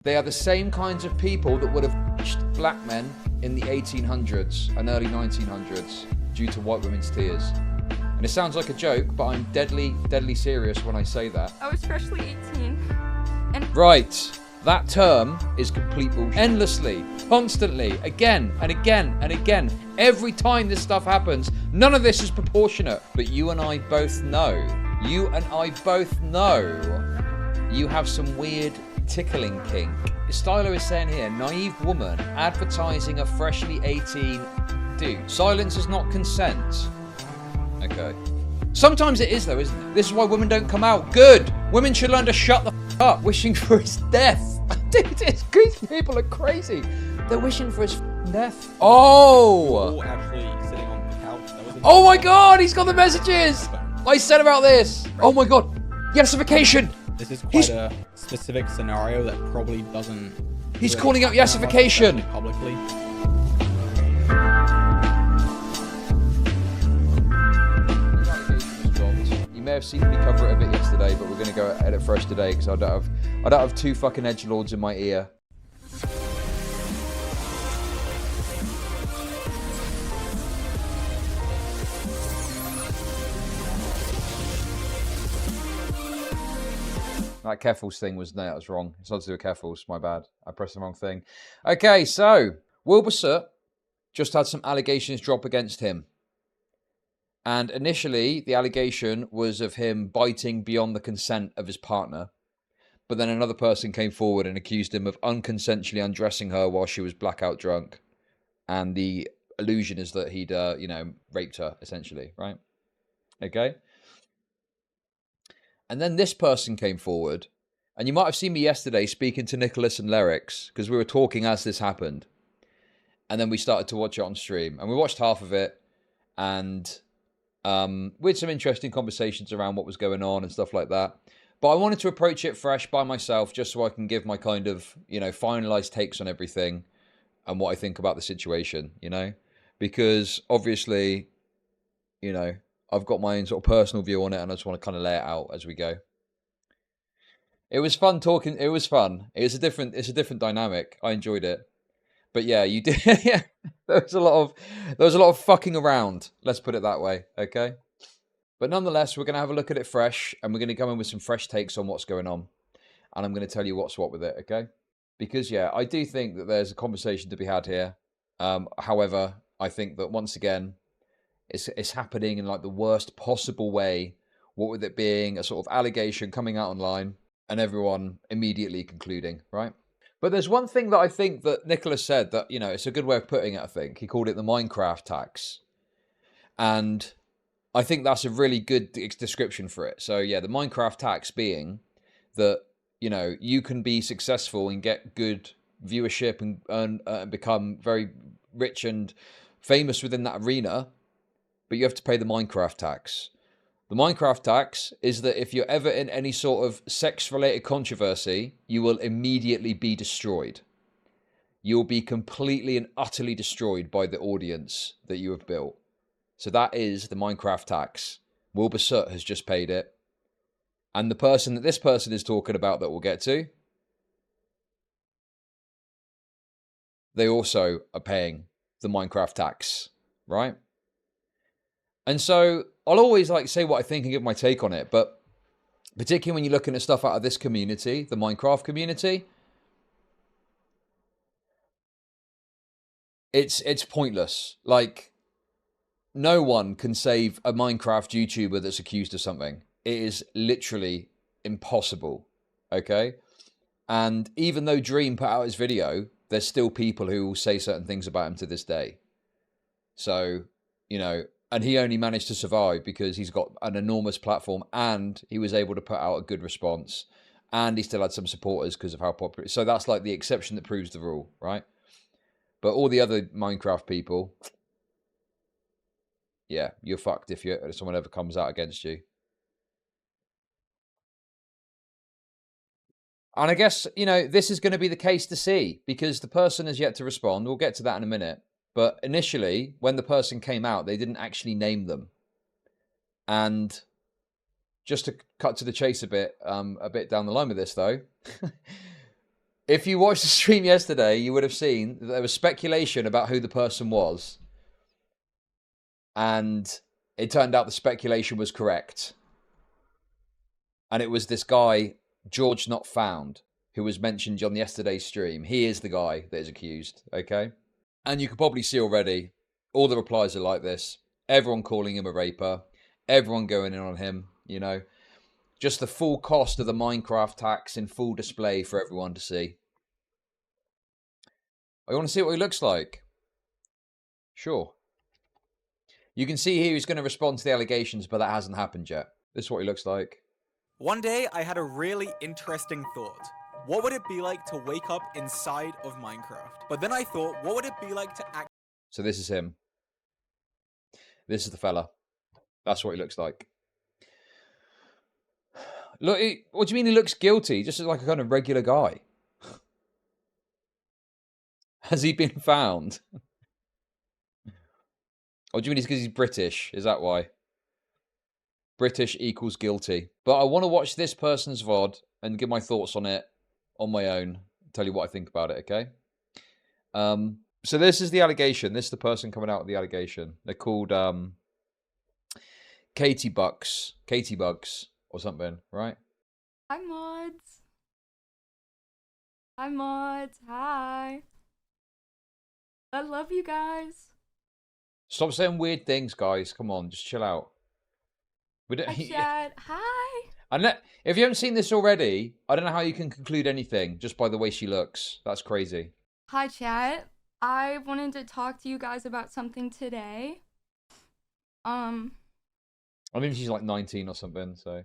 They are the same kinds of people that would have pushed black men in the 1800s and early 1900s due to white women's tears. And it sounds like a joke, but I'm deadly, deadly serious when I say that. I was freshly 18. And right. That term is complete bullshit. Endlessly, constantly, again and again and again. Every time this stuff happens, none of this is proportionate. But you and I both know, you have some weird tickling kink. Stylo is saying here, naive woman advertising a freshly 18 dude. Silence is not consent. Okay. Sometimes it is though, isn't it? This is why women don't come out. Good. Women should learn to shut the f up. Wishing for his death. Dude, these people are crazy. They're wishing for his death. Oh. Actually sitting on the couch. Oh my god, he's got the messages. I said about this. Oh my god. Yesification. This is quite a specific scenario that probably doesn't. He's calling out yesification. Publicly. You may have seen me cover it a bit yesterday, but we're going to go at it fresh today because I don't have two fucking edgelords in my ear. That Keffels thing was, no, that was wrong. It's not to do with Keffels, my bad. I pressed the wrong thing. Okay, so Wilbur Soot just had some allegations drop against him. And initially, the allegation was of him biting beyond the consent of his partner. But then another person came forward and accused him of unconsensually undressing her while she was blackout drunk. And the illusion is that he'd, raped her, essentially, right? Okay? And then this person came forward. And you might have seen me yesterday speaking to Nicholas and Lyrics, because we were talking as this happened. And then we started to watch it on stream. And we watched half of it. And we had some interesting conversations around what was going on and stuff like that. But I wanted to approach it fresh by myself just so I can give my kind of, finalized takes on everything and what I think about the situation, Because obviously, I've got my own sort of personal view on it and I just want to kind of lay it out as we go. It was fun talking. It was fun. It's a different dynamic. I enjoyed it. But yeah, you did. Yeah, there was a lot of fucking around. Let's put it that way. Okay. But nonetheless, we're going to have a look at it fresh and we're going to come in with some fresh takes on what's going on. And I'm going to tell you what's what with it. Okay. Because yeah, I do think that there's a conversation to be had here. However, I think that once again, it's happening in like the worst possible way. What with it being a sort of allegation coming out online and everyone immediately concluding, right? But there's one thing that I think that Nicholas said that, it's a good way of putting it, I think. He called it the Minecraft tax. And I think that's a really good description for it. So yeah, the Minecraft tax being that, you can be successful and get good viewership and earn, become very rich and famous within that arena, but you have to pay the Minecraft tax. The Minecraft tax is that if you're ever in any sort of sex-related controversy, you will immediately be destroyed. You'll be completely and utterly destroyed by the audience that you have built. So that is the Minecraft tax. Wilbur Soot has just paid it. And the person that this person is talking about that we'll get to, they also are paying the Minecraft tax, right? And so I'll always say what I think and give my take on it, but particularly when you're looking at stuff out of this community, the Minecraft community, it's pointless. Like, no one can save a Minecraft YouTuber that's accused of something. It is literally impossible, okay? And even though Dream put out his video, there's still people who will say certain things about him to this day. So, and he only managed to survive because he's got an enormous platform and he was able to put out a good response and he still had some supporters because of how popular. So that's like the exception that proves the rule, right? But all the other Minecraft people, yeah, you're fucked if someone ever comes out against you. And I guess, this is going to be the case to see because the person has yet to respond. We'll get to that in a minute. But initially, when the person came out, they didn't actually name them. And just to cut to the chase a bit down the line with this, though, If you watched the stream yesterday, you would have seen that there was speculation about who the person was. And it turned out the speculation was correct. And it was this guy, GeorgeNotFound, who was mentioned on yesterday's stream. He is the guy that is accused, okay? And you can probably see already, all the replies are like this. Everyone calling him a raper. Everyone going in on him, you know. Just the full cost of the Minecraft tax in full display for everyone to see. I want to see what he looks like. Sure. You can see here he's going to respond to the allegations, but that hasn't happened yet. This is what he looks like. One day, I had a really interesting thought. What would it be like to wake up inside of Minecraft? But then I thought, what would it be like to act... So this is him. This is the fella. That's what he looks like. Look, what do you mean he looks guilty? Just like a kind of regular guy. Has he been found? Or do you mean it's because he's British? Is that why? British equals guilty. But I want to watch this person's VOD and give my thoughts on it on my own. Tell you what I think about it, okay? So this is the allegation. This is the person coming out with the allegation. They're called Katie Bucks or something, right? Hi, mods. Hi, mods. Hi. I love you guys. Stop saying weird things, guys. Come on, just chill out. We don't. Hi, Chad. Hi. And if you haven't seen this already, I don't know how you can conclude anything just by the way she looks. That's crazy. Hi, Chad. I wanted to talk to you guys about something today. I mean, she's like 19 or something, so.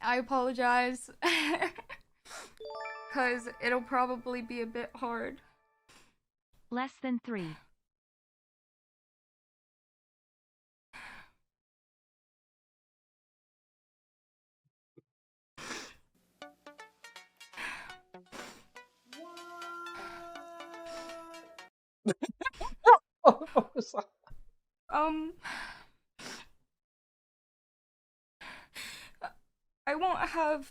I apologize. Because it'll probably be a bit hard. Less than 3. I won't have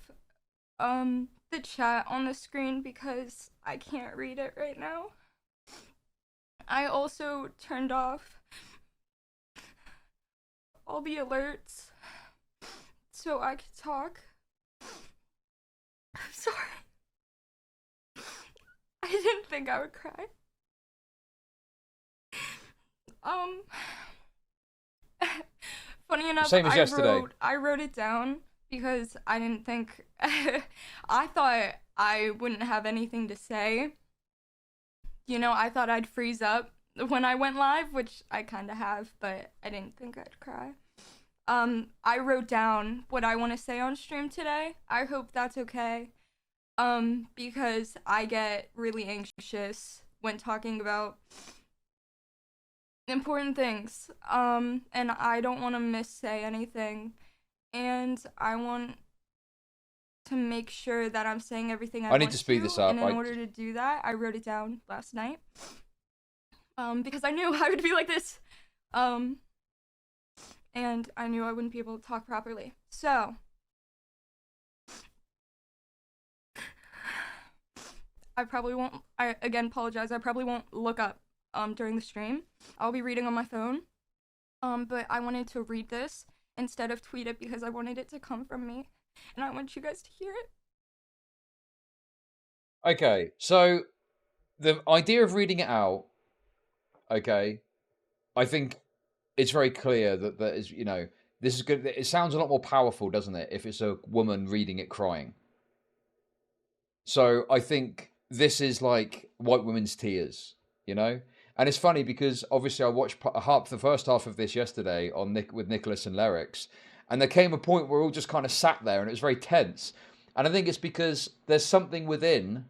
the chat on the screen because I can't read it right now. I also turned off all the alerts so I could talk. I'm sorry. I didn't think I would cry. Funny enough, Same as yesterday. I wrote it down because I didn't think I thought I wouldn't have anything to say. You know, I thought I'd freeze up when I went live, which I kind of have, but I didn't think I'd cry. I wrote down what I want to say on stream today. I hope that's okay. Because I get really anxious when talking about important things. And I don't want to missay anything. And I want to make sure that I'm saying everything I want need to speed this up. And in order to do that, I wrote it down last night. Because I knew I would be like this. And I knew I wouldn't be able to talk properly. So, I probably won't, I again apologize, I probably won't look up during the stream. I'll be reading on my phone. But I wanted to read this instead of tweet it because I wanted it to come from me. And I want you guys to hear it. Okay, so the idea of reading it out, okay, I think it's very clear that that is, you know, this is good. It sounds a lot more powerful, doesn't it, if it's a woman reading it crying. So I think this is like white women's tears, you know? And it's funny because obviously I watched the first half of this yesterday on with Nicholas and Lyrics, and there came a point where we all just kind of sat there and it was very tense. And I think it's because there's something within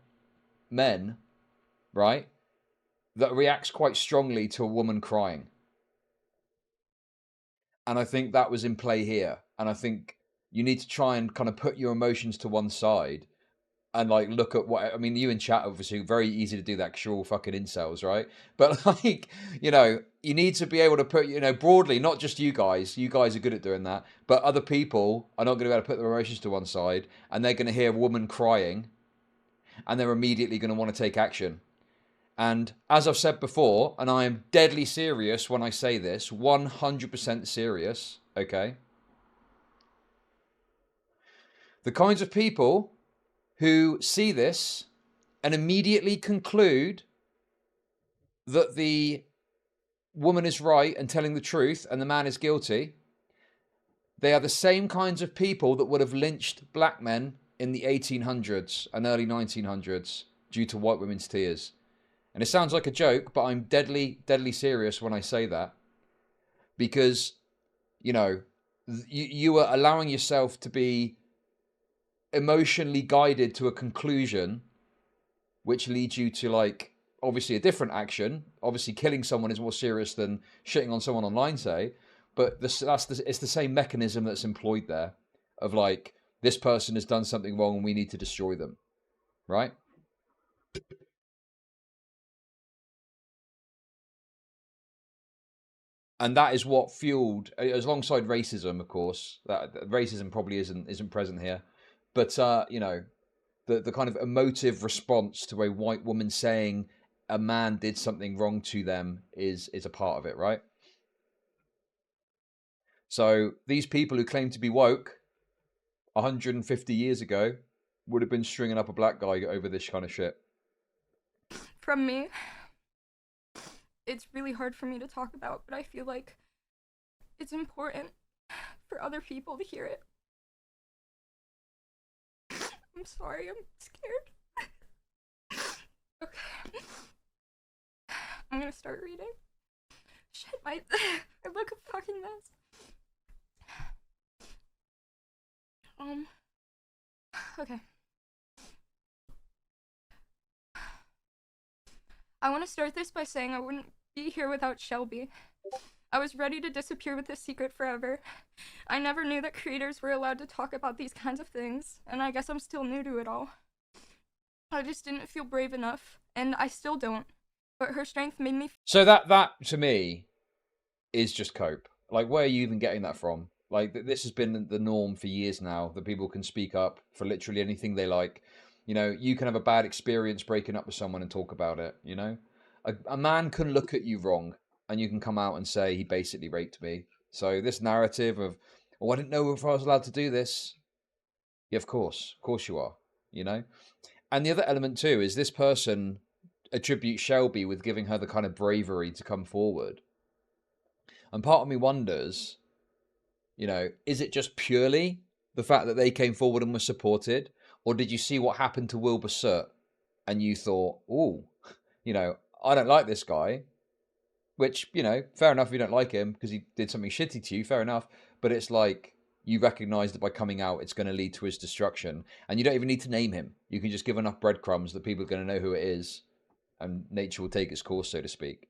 men, right, that reacts quite strongly to a woman crying. And I think that was in play here. And I think you need to try and kind of put your emotions to one side and like look at what I mean. You in chat obviously very easy to do that because you're all fucking incels, right? But like, you know, you need to be able to put, you know, broadly, not just you guys. You guys are good at doing that, but other people are not going to be able to put their emotions to one side, and they're going to hear a woman crying, and they're immediately going to want to take action. And as I've said before, and I am deadly serious when I say this, 100% serious, okay? The kinds of people who see this and immediately conclude that the woman is right and telling the truth and the man is guilty, they are the same kinds of people that would have lynched black men in the 1800s and early 1900s due to white women's tears. And it sounds like a joke, but I'm deadly, deadly serious when I say that. Because, you know, you are allowing yourself to be emotionally guided to a conclusion which leads you to, like, obviously a different action. Obviously killing someone is more serious than shitting on someone online, say. But it's the same mechanism that's employed there of, like, this person has done something wrong and we need to destroy them. Right? And that is what fueled, alongside racism, of course. That racism probably isn't present here, but you know, the kind of emotive response to a white woman saying a man did something wrong to them is a part of it, right? So these people who claim to be woke 150 years ago would have been stringing up a black guy over this kind of shit. From me, it's really hard for me to talk about, but I feel like it's important for other people to hear it. I'm sorry, I'm scared. Okay. I'm gonna start reading. Shit, I look a fucking mess. Okay. I want to start this by saying I wouldn't be here without Shelby. I was ready to disappear with this secret forever. I never knew that creators were allowed to talk about these kinds of things, and I guess I'm still new to it all. I just didn't feel brave enough, and I still don't. But her strength made me. So that to me is just cope. Like, where are you even getting that from? Like, this has been the norm for years now, that people can speak up for literally anything they like. You know, you can have a bad experience breaking up with someone and talk about it, you know? A man can look at you wrong and you can come out and say he basically raped me. So this narrative of, oh, I didn't know if I was allowed to do this. Yeah, of course you are, you know? And the other element too is this person attributes Shelby with giving her the kind of bravery to come forward. And part of me wonders, you know, is it just purely the fact that they came forward and were supported? Or did you see what happened to Wilbur Soot and you thought, oh, you know, I don't like this guy, which, you know, fair enough if you don't like him because he did something shitty to you, fair enough. But it's like you recognize that by coming out, it's going to lead to his destruction. And you don't even need to name him. You can just give enough breadcrumbs that people are going to know who it is and nature will take its course, so to speak.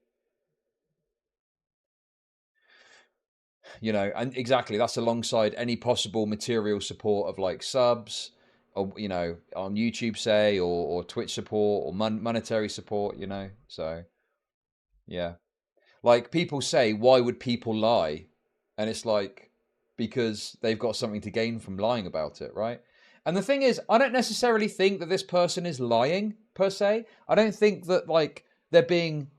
You know, and exactly, that's alongside any possible material support of like subs or, you know, on YouTube, say, or Twitch support or monetary support, you know. So yeah, like people say, why would people lie? And it's like, because they've got something to gain from lying about it, right? And the thing is, I don't necessarily think that this person is lying per se. I don't think that like they're being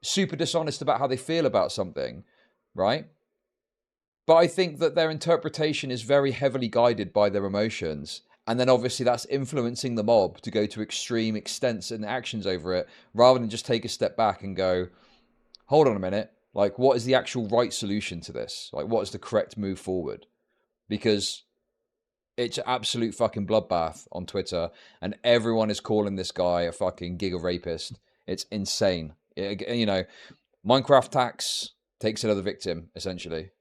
super dishonest about how they feel about something, right? But I think that their interpretation is very heavily guided by their emotions. And then obviously that's influencing the mob to go to extreme extents and actions over it, rather than just take a step back and go, hold on a minute, like, what is the actual right solution to this? Like, what is the correct move forward? Because it's an absolute fucking bloodbath on Twitter, and everyone is calling this guy a fucking giga rapist. It's insane. You know, Minecraft tax takes another victim, essentially.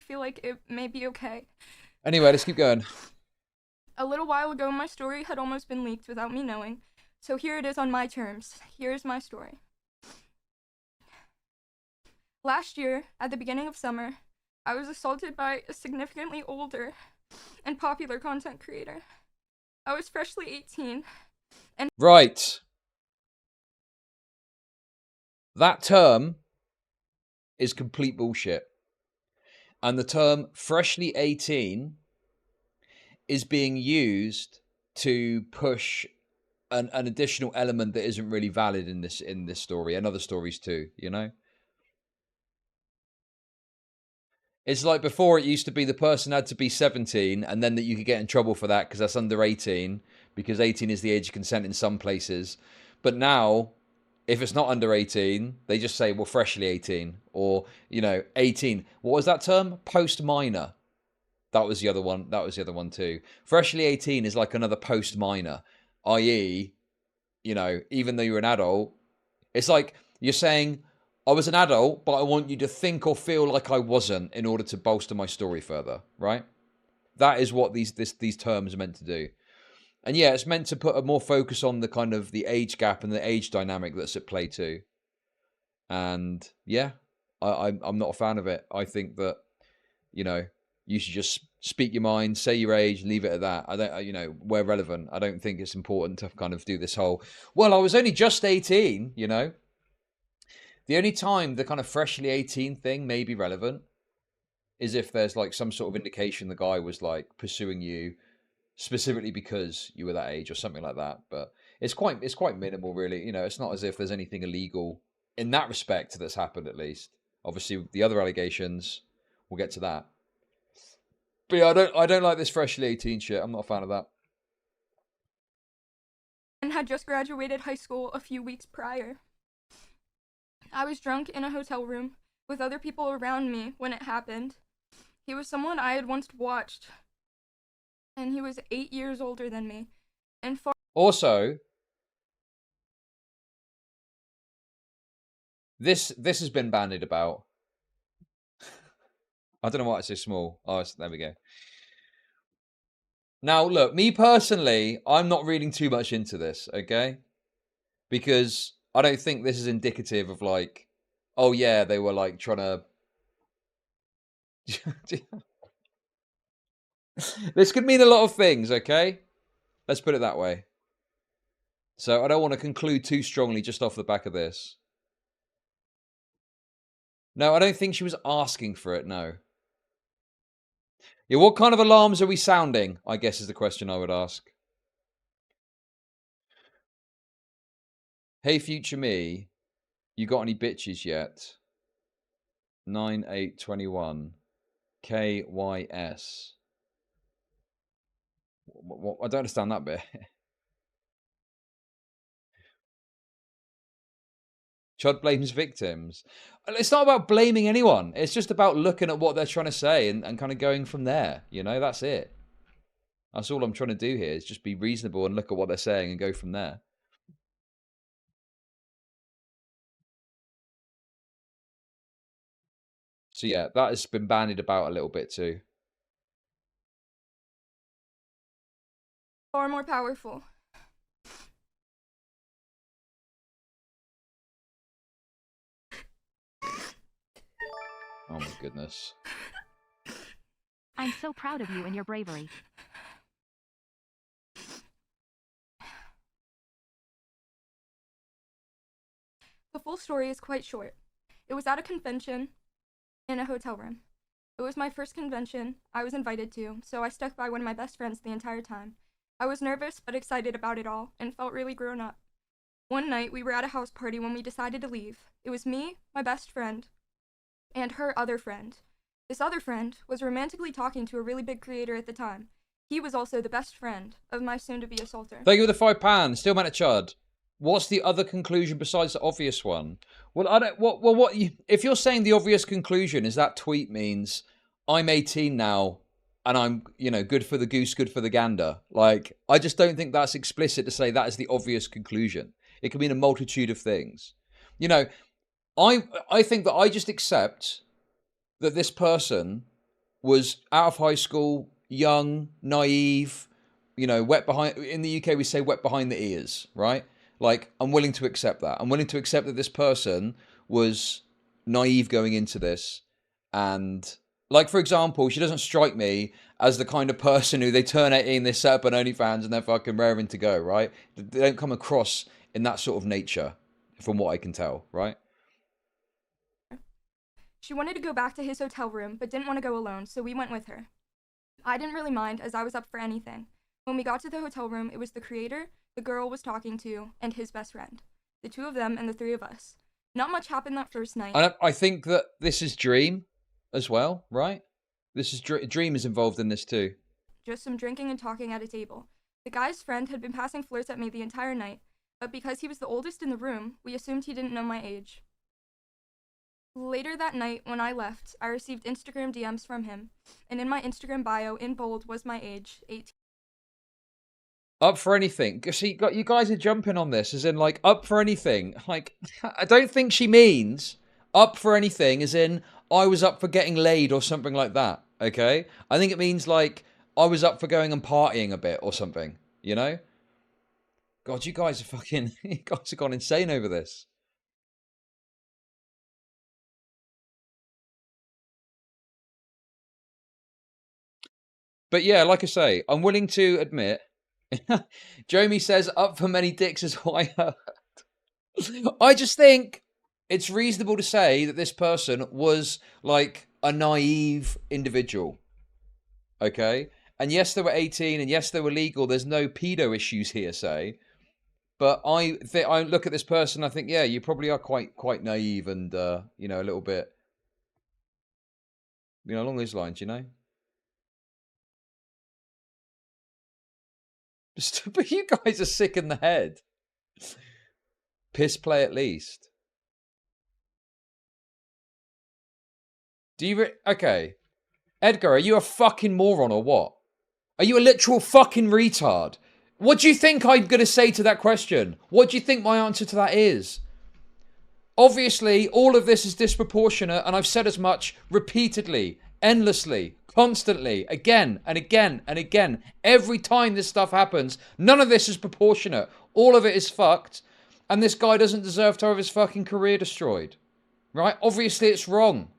Feel like it may be okay. Anyway, let's keep going. A little while ago, my story had almost been leaked without me knowing, so here it is on my terms. Here's my story. Last year, at the beginning of summer, I was assaulted by a significantly older, and popular content creator. I was freshly 18. Right. That term is complete bullshit. And the term freshly 18 is being used to push an additional element that isn't really valid in this story and other stories too, you know? It's like before it used to be the person had to be 17 and then that you could get in trouble for that because that's under 18, because 18 is the age of consent in some places. But now, if it's not under 18, they just say, well, freshly 18 or, you know, 18. What was that term? Post-minor. That was the other one. That was the other one too. Freshly 18 is like another post-minor, i.e., you know, even though you're an adult, it's like you're saying, I was an adult, but I want you to think or feel like I wasn't in order to bolster my story further, right? That is what these terms are meant to do. And yeah, it's meant to put a more focus on the kind of the age gap and the age dynamic that's at play too. And yeah, I'm not a fan of it. I think that, you know, you should just speak your mind, say your age, leave it at that. I don't, you know, where relevant. I don't think it's important to kind of do this whole, well, I was only just 18, you know. The only time the kind of freshly 18 thing may be relevant is if there's like some sort of indication the guy was like pursuing you specifically because you were that age or something like that. But it's quite minimal, really. You know, it's not as if there's anything illegal in that respect that's happened, at least. Obviously, the other allegations, we'll get to that. But yeah, I don't like this freshly 18 shit. I'm not a fan of that. And had just graduated high school a few weeks prior. I was drunk in a hotel room with other people around me when it happened. He was someone I had once watched, and he was 8 years older than me. And also, this has been bandied about. I don't know why it's so small. Oh, there we go. Now, look, me personally, I'm not reading too much into this, okay? Because I don't think this is indicative of like, oh yeah, they were like trying to... This could mean a lot of things, okay? Let's put it that way. So I don't want to conclude too strongly just off the back of this. No, I don't think she was asking for it, no. Yeah, what kind of alarms are we sounding, I guess is the question I would ask. Hey, future me, you got any bitches yet? 9821 KYS. What? I don't understand that bit. Chud blames victims. It's not about blaming anyone. It's just about looking at what they're trying to say and kind of going from there. You know, that's it. That's all I'm trying to do here, is just be reasonable and look at what they're saying and go from there. So yeah, that has been bandied about a little bit too. far more powerful. Oh my goodness. I'm so proud of you and your bravery. The full story is quite short. It was at a convention in a hotel room. It was my first convention I was invited to, so I stuck by one of my best friends the entire time. I was nervous but excited about it all and felt really grown up. One night we were at a house party when we decided to leave. It was me, my best friend, and her other friend. This other friend was romantically talking to a really big creator at the time. He was also the best friend of my soon-to-be assaulter. Thank you for the £5. Still man at Chud. What's the other conclusion besides the obvious one? Well, I don't. What? If you're saying the obvious conclusion is that tweet means I'm 18 now and I'm, you know, good for the goose, good for the gander. Like, I just don't think that's explicit to say that is the obvious conclusion. It can mean a multitude of things. You know, I think that I just accept that this person was out of high school, young, naive, you know, wet behind. In the UK, we say wet behind the ears, right? Like, I'm willing to accept that. I'm willing to accept that this person was naive going into this and Like, for example, she doesn't strike me as the kind of person who they turn 18, they set up an OnlyFans, and they're fucking raring to go, right? They don't come across in that sort of nature, from what I can tell, right? She wanted to go back to his hotel room, but didn't want to go alone, so we went with her. I didn't really mind, as I was up for anything. When we got to the hotel room, it was the creator, the girl was talking to, and his best friend. The two of them and the three of us. Not much happened that first night. I think that this is Dream as well, right? This is Dream is involved in this too. Just some drinking and talking at a table. The guy's friend had been passing flirts at me the entire night, but because he was the oldest in the room, we assumed he didn't know my age. Later that night, when I left, I received Instagram DMs from him, and in my Instagram bio, in bold, was my age, 18. Up for anything. See, you guys are jumping on this, as in, like, up for anything. Like, I don't think she means up for anything, as in, I was up for getting laid or something like that, okay? I think it means, like, I was up for going and partying a bit or something, you know? God, you guys are fucking... You guys have gone insane over this. But yeah, like I say, I'm willing to admit... Jomi says, up for many dicks is what I heard. I just think it's reasonable to say that this person was like a naive individual. Okay? And yes, they were 18, and yes, they were legal. There's no pedo issues here, say. But I look at this person, I think, yeah, you probably are quite naive and, you know, a little bit, you know, along those lines, you know? But you guys are sick in the head. Piss play at least. Do you... Okay. Edgar, are you a fucking moron or what? Are you a literal fucking retard? What do you think I'm going to say to that question? What do you think my answer to that is? Obviously, all of this is disproportionate, and I've said as much repeatedly, endlessly, constantly, again and again and again. Every time this stuff happens, none of this is proportionate. All of it is fucked, and this guy doesn't deserve to have his fucking career destroyed. Right? Obviously, it's wrong.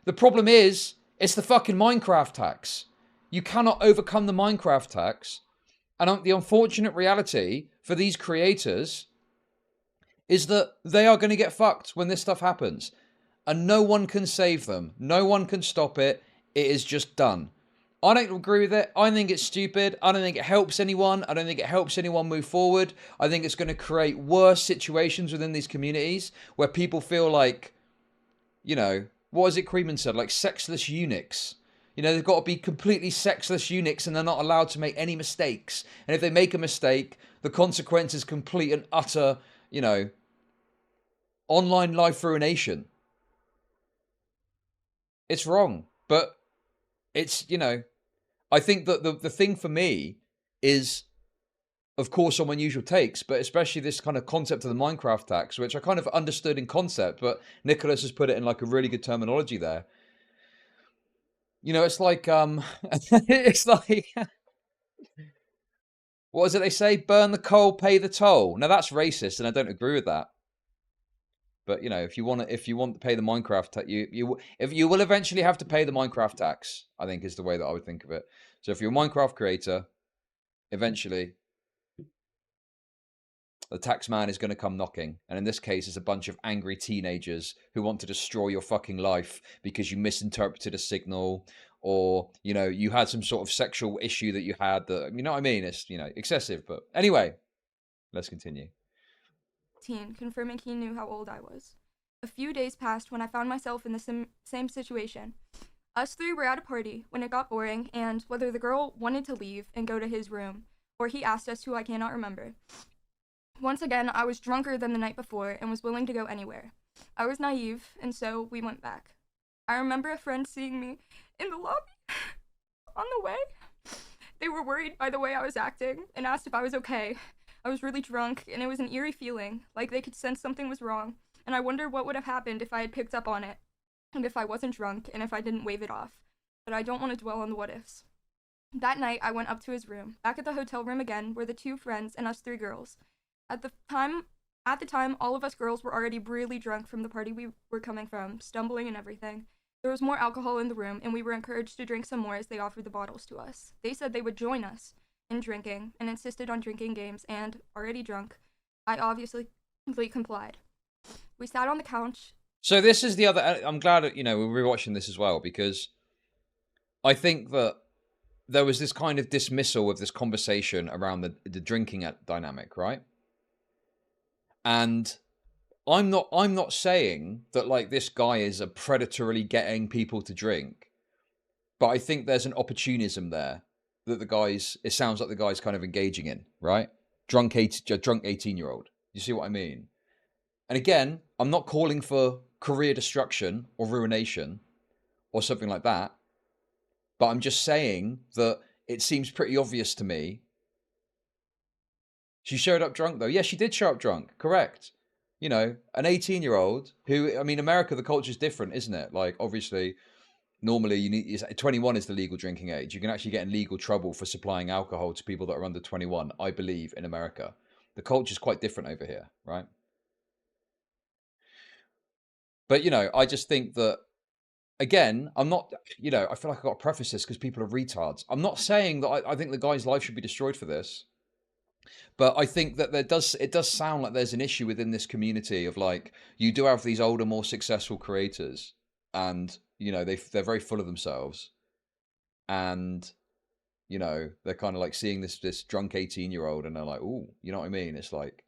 The problem is, it's the fucking Minecraft tax. You cannot overcome the Minecraft tax. And the unfortunate reality for these creators is that they are going to get fucked when this stuff happens. And no one can save them. No one can stop it. It is just done. I don't agree with it. I think it's stupid. I don't think it helps anyone. I don't think it helps anyone move forward. I think it's going to create worse situations within these communities where people feel like, you know, what is it Creeman said? Like sexless eunuchs. You know, they've got to be completely sexless eunuchs and they're not allowed to make any mistakes. And if they make a mistake, the consequence is complete and utter, you know, online life ruination. It's wrong. But it's, you know, I think that the thing for me is, of course, some unusual takes, but especially this kind of concept of the Minecraft tax, which I kind of understood in concept, but Nicholas has put it in like a really good terminology there. You know, it's like, it's like, what is it they say? Burn the coal, pay the toll. Now that's racist, and I don't agree with that. But you know, if you want to pay the Minecraft tax, if you will eventually have to pay the Minecraft tax, I think is the way that I would think of it. So if you're a Minecraft creator, eventually the tax man is going to come knocking. And in this case, it's a bunch of angry teenagers who want to destroy your fucking life because you misinterpreted a signal, or, you know, you had some sort of sexual issue that you had that, you know what I mean? It's, you know, excessive. But anyway, let's continue. Confirming he knew how old I was. A few days passed when I found myself in the same situation. Us three were at a party when it got boring, and whether the girl wanted to leave and go to his room, or he asked us to, I cannot remember. Once again, I was drunker than the night before and was willing to go anywhere. I was naive, and so we went back. I remember a friend seeing me in the lobby on the way. They were worried by the way I was acting and asked if I was okay. I was really drunk, and it was an eerie feeling, like they could sense something was wrong, and I wondered what would have happened if I had picked up on it, and if I wasn't drunk, and if I didn't wave it off. But I don't want to dwell on the what-ifs. That night, I went up to his room. Back at the hotel room again were the two friends and us three girls. At the time, all of us girls were already really drunk from the party we were coming from, stumbling and everything. There was more alcohol in the room, and we were encouraged to drink some more as they offered the bottles to us. They said they would join us in drinking and insisted on drinking games, and, already drunk, I obviously complied. We sat on the couch. So this is the other... I'm glad, you know, we're rewatching this as well, because I think that there was this kind of dismissal of this conversation around the drinking dynamic, right? And I'm not saying that, like, this guy is a predatorily getting people to drink, but I think there's an opportunism there that it sounds like the guy's kind of engaging in, right? Drunk 18-year-old. You see what I mean? And again, I'm not calling for career destruction or ruination or something like that, but I'm just saying that it seems pretty obvious to me. She showed up drunk, though. Yeah, she did show up drunk. Correct. You know, an 18-year-old who, I mean, America, the culture's different, isn't it? Like, obviously, normally 21 is the legal drinking age. You can actually get in legal trouble for supplying alcohol to people that are under 21, I believe, in America. The culture's quite different over here, right? But, you know, I just think that, again, I'm not, you know, I feel like I've got to preface this because people are retards. I'm not saying that I think the guy's life should be destroyed for this. But I think that it does sound like there's an issue within this community of, like, you do have these older, more successful creators, and, you know, they're very full of themselves, and, you know, they're kind of like seeing this drunk 18-year-old, and they're like, ooh, you know what I mean? It's like,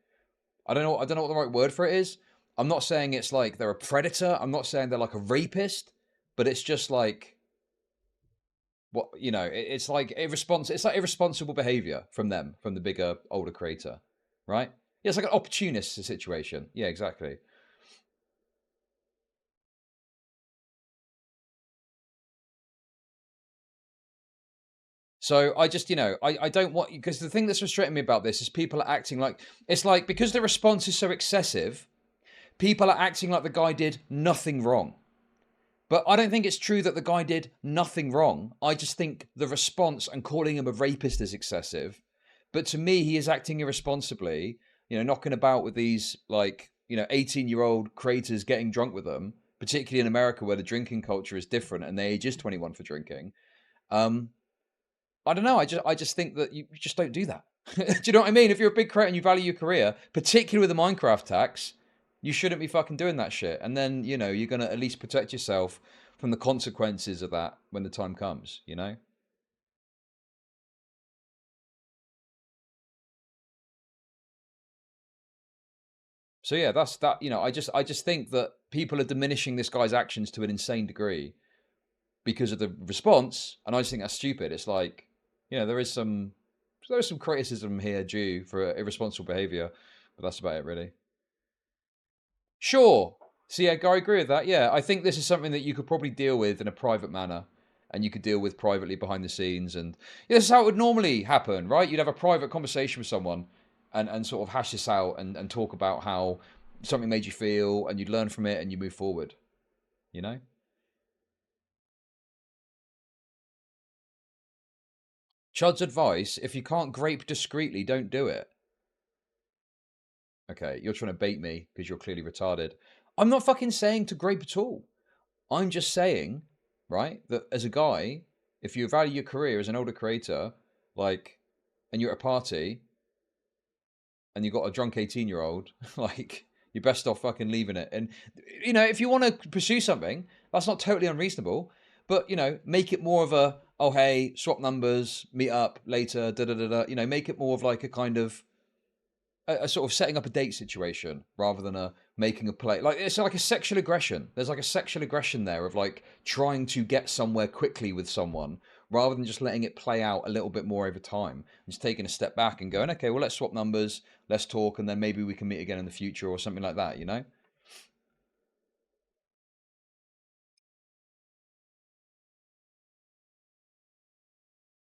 I don't know what the right word for it is. I'm not saying it's like they're a predator. I'm not saying they're like a rapist, but it's just like, what, you know, it's like irresponsible behavior from them, from the bigger, older creator, right? Yeah, it's like an opportunist situation. Yeah, exactly. So I just, you know, I don't want, because the thing that's frustrating me about this is people are acting like, it's like, because the response is so excessive, people are acting like the guy did nothing wrong. But I don't think it's true that the guy did nothing wrong. I just think the response and calling him a rapist is excessive. But to me, he is acting irresponsibly, you know, knocking about with these, like, you know, 18-year-old creators getting drunk with them, particularly in America where the drinking culture is different and the age is 21 for drinking. I don't know. I just think that you just don't do that. Do you know what I mean? If you're a big creator and you value your career, particularly with the Minecraft tax, you shouldn't be fucking doing that shit. And then, you know, you're going to at least protect yourself from the consequences of that when the time comes, you know? So yeah, that's that, you know, I just think that people are diminishing this guy's actions to an insane degree because of the response, and I just think that's stupid. It's like, you know, there's some criticism here due for irresponsible behavior, but that's about it, really. Sure. So yeah, I agree with that. Yeah, I think this is something that you could probably deal with in a private manner, and you could deal with privately behind the scenes, and yeah, this is how it would normally happen, right? You'd have a private conversation with someone, and sort of hash this out, and talk about how something made you feel, and you'd learn from it, and you move forward. You know. Chud's advice: if you can't grape discreetly, don't do it. Okay, you're trying to bait me because you're clearly retarded. I'm not fucking saying to grape at all. I'm just saying, right, that as a guy, if you value your career as an older creator, like, and you're at a party and you've got a drunk 18-year-old, like, you're best off fucking leaving it. And, you know, if you want to pursue something, that's not totally unreasonable, but, you know, make it more of a, oh, hey, swap numbers, meet up later, da-da-da-da, you know, make it more of like a kind of, a sort of setting up a date situation rather than a making a play. Like, it's like a sexual aggression. There's like a sexual aggression there of like trying to get somewhere quickly with someone rather than just letting it play out a little bit more over time. Just taking a step back and going, okay, well, let's swap numbers, let's talk, and then maybe we can meet again in the future or something like that, you know?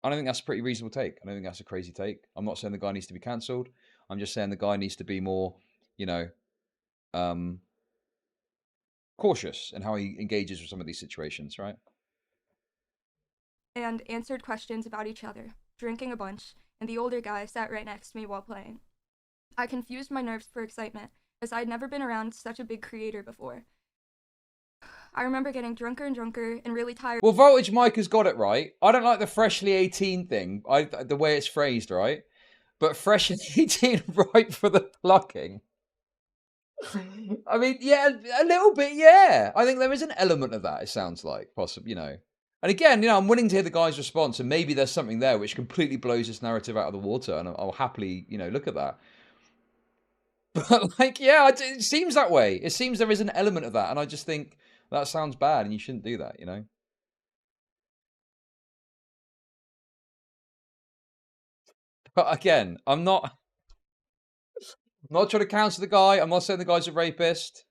I don't think that's a pretty reasonable take. I don't think that's a crazy take. I'm not saying the guy needs to be cancelled. I'm just saying the guy needs to be more, you know, cautious in how he engages with some of these situations, right? And answered questions about each other, drinking a bunch, and the older guy sat right next to me while playing. I confused my nerves for excitement, as I'd never been around such a big creator before. I remember getting drunker and drunker and really tired. Well, Voltage Mike has got it right. I don't like the freshly 18 thing, the way it's phrased, right? But freshly 18 ripe for the plucking. I mean, yeah, a little bit, yeah. I think there is an element of that, it sounds like, possibly, you know. And again, you know, I'm willing to hear the guy's response, and maybe there's something there which completely blows this narrative out of the water, and I'll happily, you know, look at that. But, like, yeah, it seems that way. It seems there is an element of that, and I just think that sounds bad, and you shouldn't do that, you know? But again, I'm not trying to counsel the guy. I'm not saying the guy's a rapist.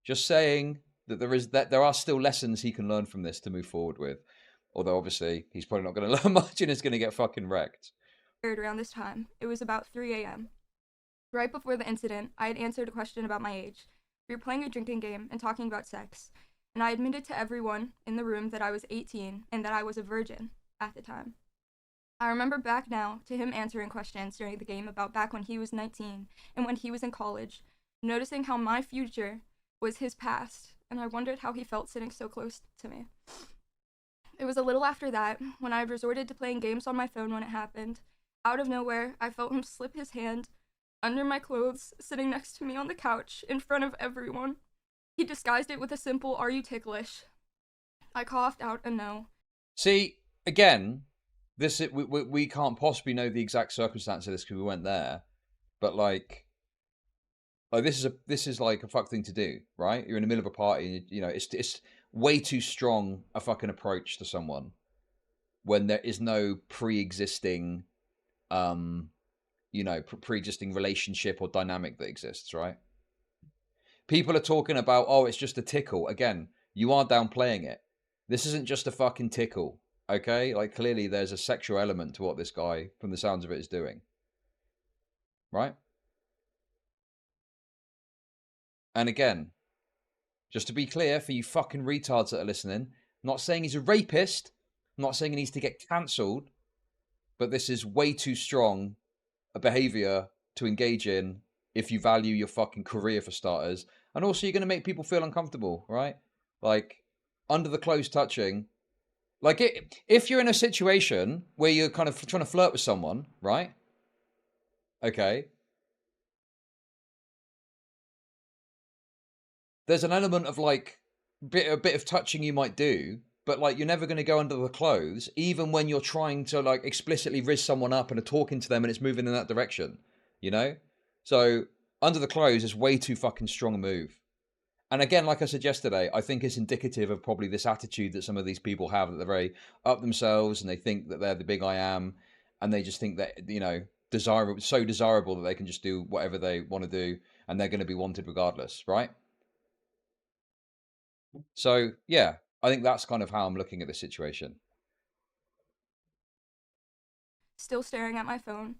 Just saying that there are still lessons he can learn from this to move forward with. Although obviously he's probably not going to learn much and is going to get fucking wrecked. Around this time, it was about 3 a.m. Right before the incident, I had answered a question about my age. We were playing a drinking game and talking about sex, and I admitted to everyone in the room that I was 18 and that I was a virgin at the time. I remember back now to him answering questions during the game about back when he was 19 and when he was in college, noticing how my future was his past, and I wondered how he felt sitting so close to me. It was a little after that, when I had resorted to playing games on my phone when it happened. Out of nowhere, I felt him slip his hand under my clothes, sitting next to me on the couch, in front of everyone. He disguised it with a simple, "Are you ticklish?" I coughed out a no. See, again, we can't possibly know the exact circumstance of this because we went there, but like this is like a fuck thing to do, right? You're in the middle of a party, and, you know, it's way too strong a fucking approach to someone when there is no pre-existing, you know, pre-existing relationship or dynamic that exists, right? People are talking about, oh, it's just a tickle. Again, you are downplaying it. This isn't just a fucking tickle, okay? Like, clearly there's a sexual element to what this guy, from the sounds of it, is doing. Right? And again, just to be clear for you fucking retards that are listening, I'm not saying he's a rapist. I'm not saying he needs to get cancelled. But this is way too strong a behavior to engage in if you value your fucking career, for starters. And also, you're going to make people feel uncomfortable, right? Like, under the clothes touching. Like, if you're in a situation where you're kind of trying to flirt with someone, right? Okay. There's an element of, like, a bit of touching you might do, but, like, you're never going to go under the clothes, even when you're trying to, like, explicitly rizz someone up and are talking to them and it's moving in that direction, you know? So, under the clothes is way too fucking strong a move. And again, like I said yesterday, I think it's indicative of probably this attitude that some of these people have, that they're very up themselves and they think that they're the big I am, and they just think that, you know, so desirable that they can just do whatever they want to do and they're going to be wanted regardless, right? So, yeah, I think that's kind of how I'm looking at the situation. Still staring at my phone.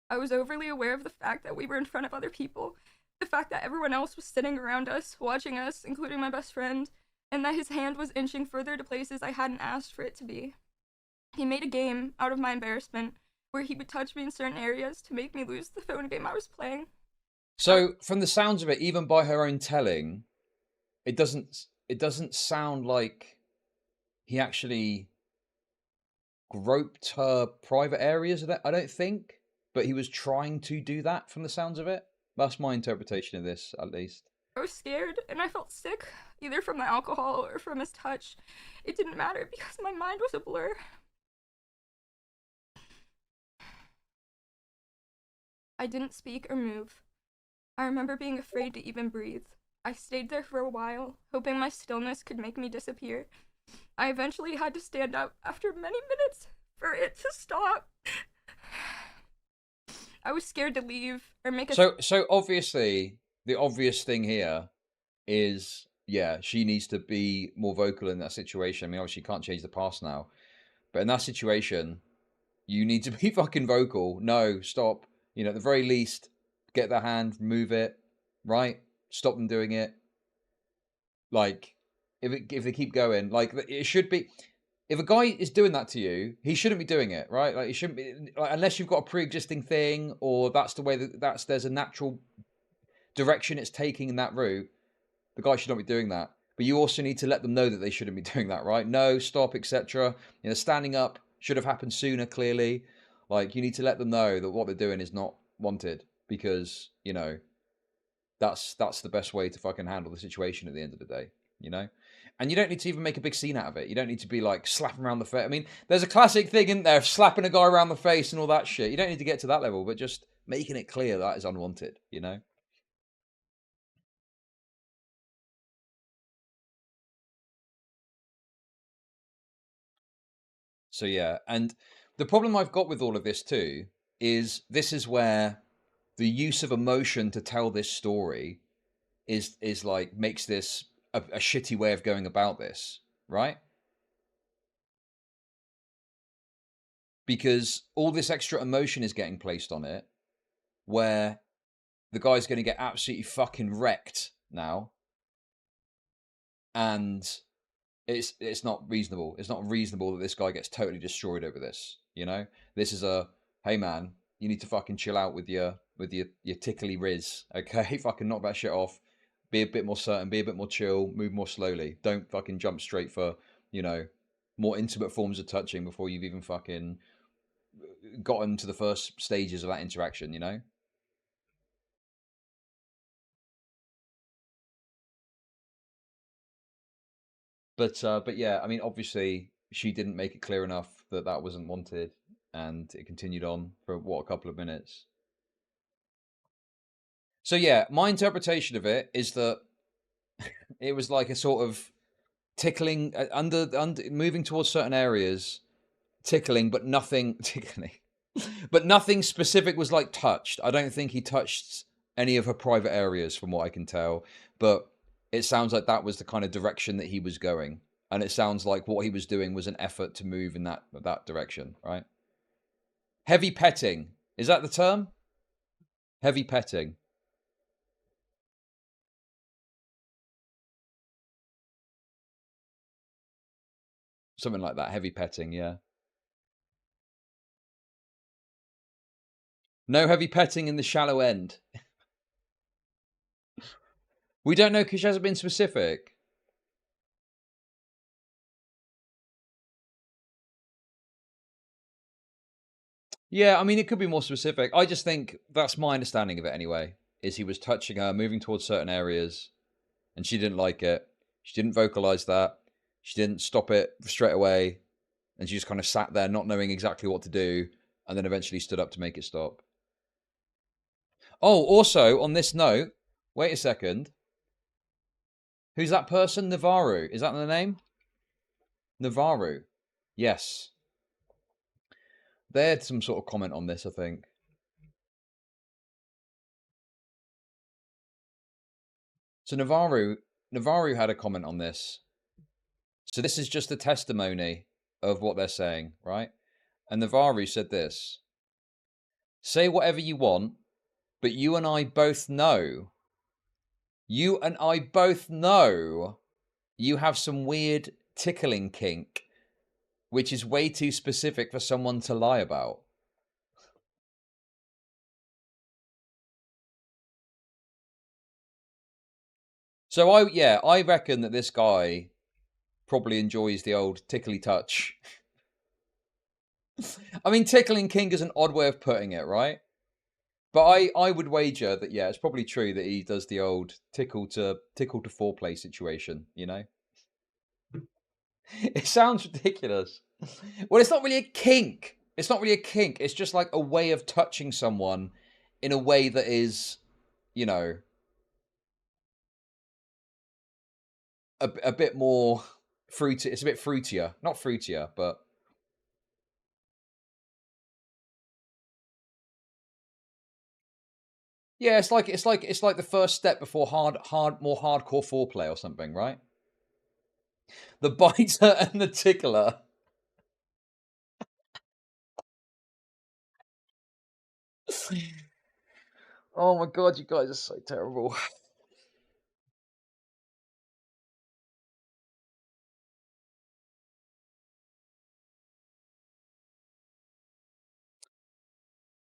I was overly aware of the fact that we were in front of other people, the fact that everyone else was sitting around us, watching us, including my best friend, and that his hand was inching further to places I hadn't asked for it to be. He made a game out of my embarrassment, where he would touch me in certain areas to make me lose the phone game I was playing. So, from the sounds of it, even by her own telling, it doesn't sound like he actually groped her private areas, I don't think, but he was trying to do that from the sounds of it. That's my interpretation of this, at least. I was scared, and I felt sick, either from the alcohol or from his touch. It didn't matter because my mind was a blur. I didn't speak or move. I remember being afraid to even breathe. I stayed there for a while, hoping my stillness could make me disappear. I eventually had to stand up after many minutes for it to stop. I was scared to leave or make a... So obviously, the obvious thing here is, yeah, she needs to be more vocal in that situation. I mean, obviously, you can't change the past now. But in that situation, you need to be fucking vocal. No, stop. You know, at the very least, get their hand, remove it, right? Stop them doing it. Like, if they keep going, like, it should be... If a guy is doing that to you, he shouldn't be doing it, right? Like, he shouldn't be... Like, unless you've got a pre-existing thing, or that's the way there's a natural direction it's taking in that route, the guy should not be doing that. but you also need to let them know that they shouldn't be doing that, right? No, stop, etc. You know, standing up should have happened sooner, clearly. Like, you need to let them know that what they're doing is not wanted, because, you know, that's the best way to fucking handle the situation at the end of the day, you know? And you don't need to even make a big scene out of it. You don't need to be like slapping around the face. I mean, there's a classic thing in there, slapping a guy around the face and all that shit. You don't need to get to that level, but just making it clear that is unwanted, you know? So yeah, and the problem I've got with all of this too is this is where the use of emotion to tell this story is like makes this a shitty way of going about this, right? Because all this extra emotion is getting placed on it, where the guy's going to get absolutely fucking wrecked now, and it's not reasonable. It's not reasonable that this guy gets totally destroyed over this. You know, this is a hey man, you need to fucking chill out with your tickly riz, okay? Fucking knock that shit off. Be a bit more certain. Be a bit more chill. Move more slowly. Don't fucking jump straight for, you know, more intimate forms of touching before you've even fucking gotten to the first stages of that interaction. You know. But yeah, I mean, obviously she didn't make it clear enough that that wasn't wanted, and it continued on for what, a couple of minutes. So yeah, my interpretation of it is that it was like a sort of tickling under moving towards certain areas, tickling, but nothing tickling, but nothing specific was like touched. I don't think he touched any of her private areas, from what I can tell, but it sounds like that was the kind of direction that he was going, and it sounds like what he was doing was an effort to move in that direction, right? Heavy petting, is that the term? Heavy petting. Something like that. Heavy petting, yeah. No heavy petting in the shallow end. We don't know because she hasn't been specific. Yeah, I mean, it could be more specific. I just think that's my understanding of it anyway, is he was touching her, moving towards certain areas, and she didn't like it. She didn't vocalize that. She didn't stop it straight away, and she just kind of sat there not knowing exactly what to do, and then eventually stood up to make it stop. Oh, also, on this note, wait a second. Who's that person? Navarro. Is that the name? Navarro. Yes. They had some sort of comment on this, I think. So Navarro had a comment on this. So this is just a testimony of what they're saying, right? And Navarro said this: say whatever you want, but you and I both know. You and I both know you have some weird tickling kink, which is way too specific for someone to lie about. So I reckon that this guy probably enjoys the old tickly touch. I mean, tickling kink is an odd way of putting it, right? But I would wager that, yeah, it's probably true that he does the old tickle to foreplay situation, you know? It sounds ridiculous. Well, it's not really a kink. It's not really a kink. It's just like a way of touching someone in a way that is, you know, a bit more fruity. It's a bit fruitier. Not fruitier, but yeah, it's like the first step before more hardcore foreplay or something, right? The biter and the tickler. Oh my god, you guys are so terrible.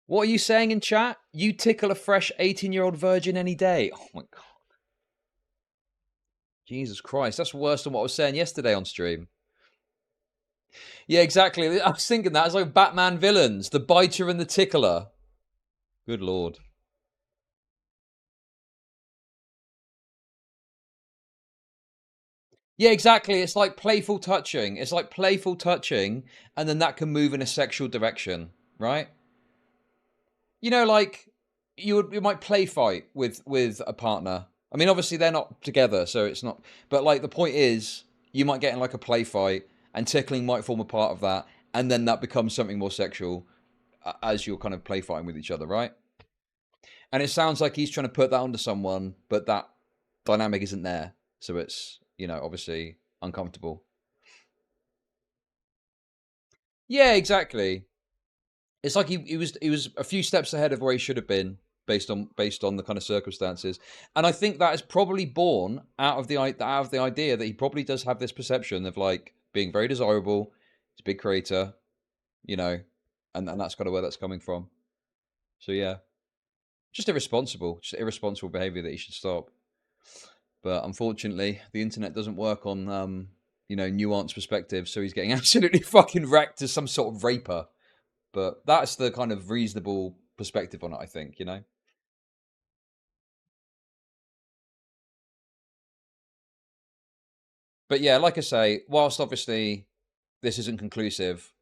What are you saying in chat? You tickle a fresh 18-year-old virgin any day. Oh my god. Jesus Christ, that's worse than what I was saying yesterday on stream. Yeah, exactly. I was thinking that. It's like Batman villains, the biter and the tickler. Good Lord. Yeah, exactly. It's like playful touching. It's like playful touching, and then that can move in a sexual direction, right? You know, like you might play fight with a partner. I mean, obviously they're not together, so it's not. But like the point is, you might get in like a play fight, and tickling might form a part of that, and then that becomes something more sexual as you're kind of play fighting with each other, right? And it sounds like he's trying to put that onto someone, but that dynamic isn't there, so it's, you know, obviously uncomfortable. Yeah, exactly. It's like he was a few steps ahead of where he should have been based on the kind of circumstances, and I think that is probably born out of the idea that he probably does have this perception of like being very desirable. He's a big creator, you know, and that's kind of where that's coming from. So yeah, just irresponsible behavior that he should stop. But unfortunately, the internet doesn't work on you know, nuanced perspectives, so he's getting absolutely fucking wrecked as some sort of raper. But that's the kind of reasonable perspective on it, I think, you know? But yeah, like I say, whilst obviously this isn't conclusive,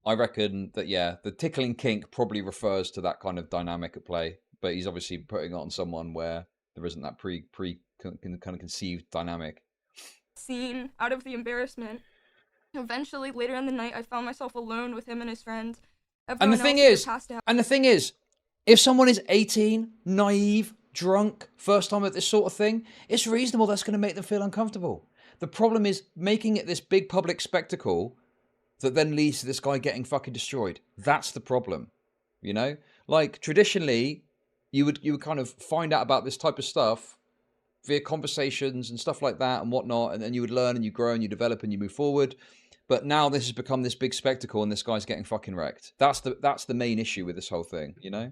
I reckon that, yeah, the tickling kink probably refers to that kind of dynamic at play. But he's obviously putting it on someone where there isn't that kind of conceived dynamic. Scene out of the embarrassment. Eventually, later in the night, I found myself alone with him and his friend. And the thing is, if someone is 18, naive, drunk, first time at this sort of thing, it's reasonable that's going to make them feel uncomfortable. The problem is making it this big public spectacle that then leads to this guy getting fucking destroyed. That's the problem, you know? Like, traditionally, you would kind of find out about this type of stuff via conversations and stuff like that and whatnot, and then you would learn and you grow and you develop and you move forward. But now this has become this big spectacle, and this guy's getting fucking wrecked. That's the main issue with this whole thing, you know?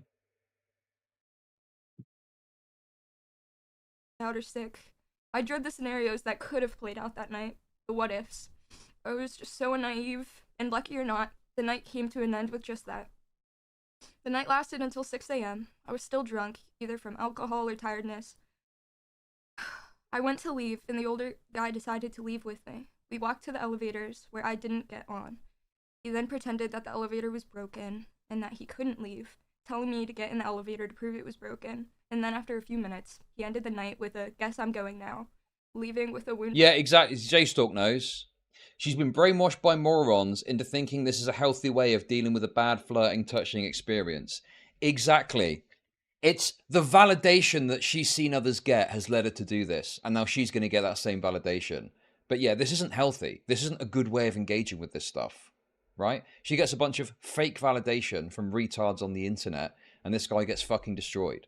Out or sick. I dread the scenarios that could have played out that night, the what ifs. I was just so naive, and lucky or not, the night came to an end with just that. The night lasted until 6 a.m. I was still drunk, either from alcohol or tiredness. I went to leave, and the older guy decided to leave with me. We walked to the elevators, where I didn't get on. He then pretended that the elevator was broken, and that he couldn't leave, telling me to get in the elevator to prove it was broken. And then after a few minutes, he ended the night with a, "Guess I'm going now," leaving with a wound. Yeah, exactly. J-Stalk knows. She's been brainwashed by morons into thinking this is a healthy way of dealing with a bad flirting, touching experience. Exactly. It's the validation that she's seen others get has led her to do this, and now she's going to get that same validation. But yeah, this isn't healthy. This isn't a good way of engaging with this stuff, right? She gets a bunch of fake validation from retards on the internet, and this guy gets fucking destroyed.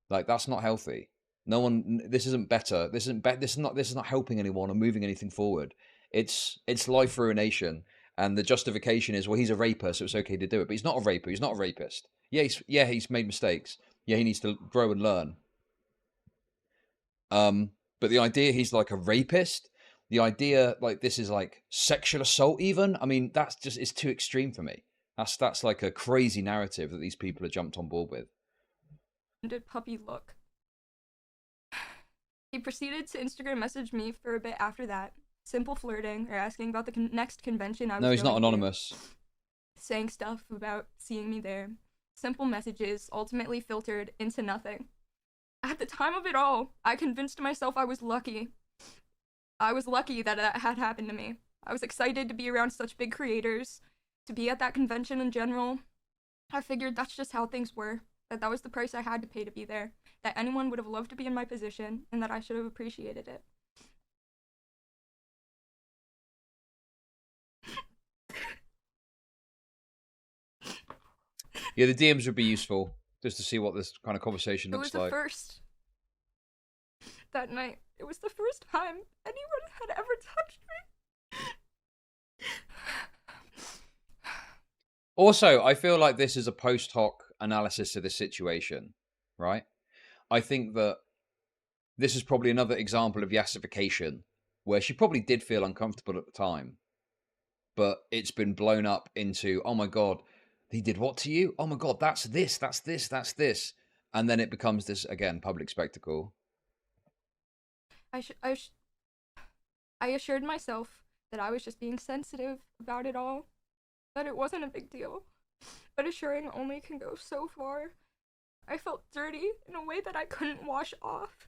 Like, that's not healthy. No one. This isn't better. This is not helping anyone or moving anything forward. It's life ruination, and the justification is, well, he's a raper, so it's okay to do it. But he's not a raper. He's not a rapist. Yeah, he's made mistakes. Yeah, he needs to grow and learn. But the idea he's like a rapist, the idea like this is like sexual assault even, I mean, that's just, it's too extreme for me. That's like a crazy narrative that these people have jumped on board with. Puppy look. He proceeded to Instagram message me for a bit after that. Simple flirting, or asking about the next convention I was No, he's going not to. anonymous. Saying stuff about seeing me there. Simple messages ultimately filtered into nothing. At the time of it all, I convinced myself I was lucky. I was lucky that that had happened to me. I was excited to be around such big creators, to be at that convention in general. I figured that's just how things were, that was the price I had to pay to be there, that anyone would have loved to be in my position, and that I should have appreciated it. Yeah, the DMs would be useful, just to see what this kind of conversation looks like. It was the first. That night, it was the first time anyone had ever touched me. Also, I feel like this is a post hoc analysis of the situation, right? I think that this is probably another example of yassification, where she probably did feel uncomfortable at the time, but it's been blown up into, oh my God, he did what to you? Oh my God, that's this, that's this, that's this. And then it becomes this, again, public spectacle. I assured myself that I was just being sensitive about it all, that it wasn't a big deal. But assuring only can go so far. I felt dirty in a way that I couldn't wash off.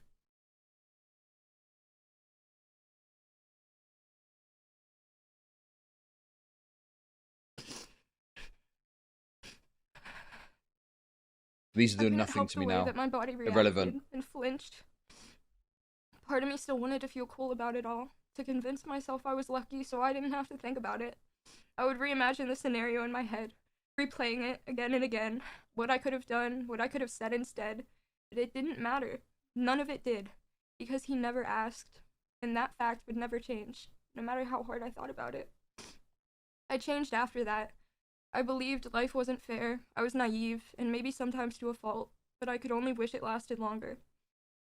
These are I doing couldn't nothing help to the me way now. that my body reacted Irrelevant. and flinched. Part of me still wanted to feel cool about it all, to convince myself I was lucky so I didn't have to think about it. I would reimagine the scenario in my head, replaying it again and again, what I could have done, what I could have said instead. But it didn't matter. None of it did, because he never asked, and that fact would never change, no matter how hard I thought about it. I changed after that. I believed life wasn't fair, I was naive, and maybe sometimes to a fault, but I could only wish it lasted longer.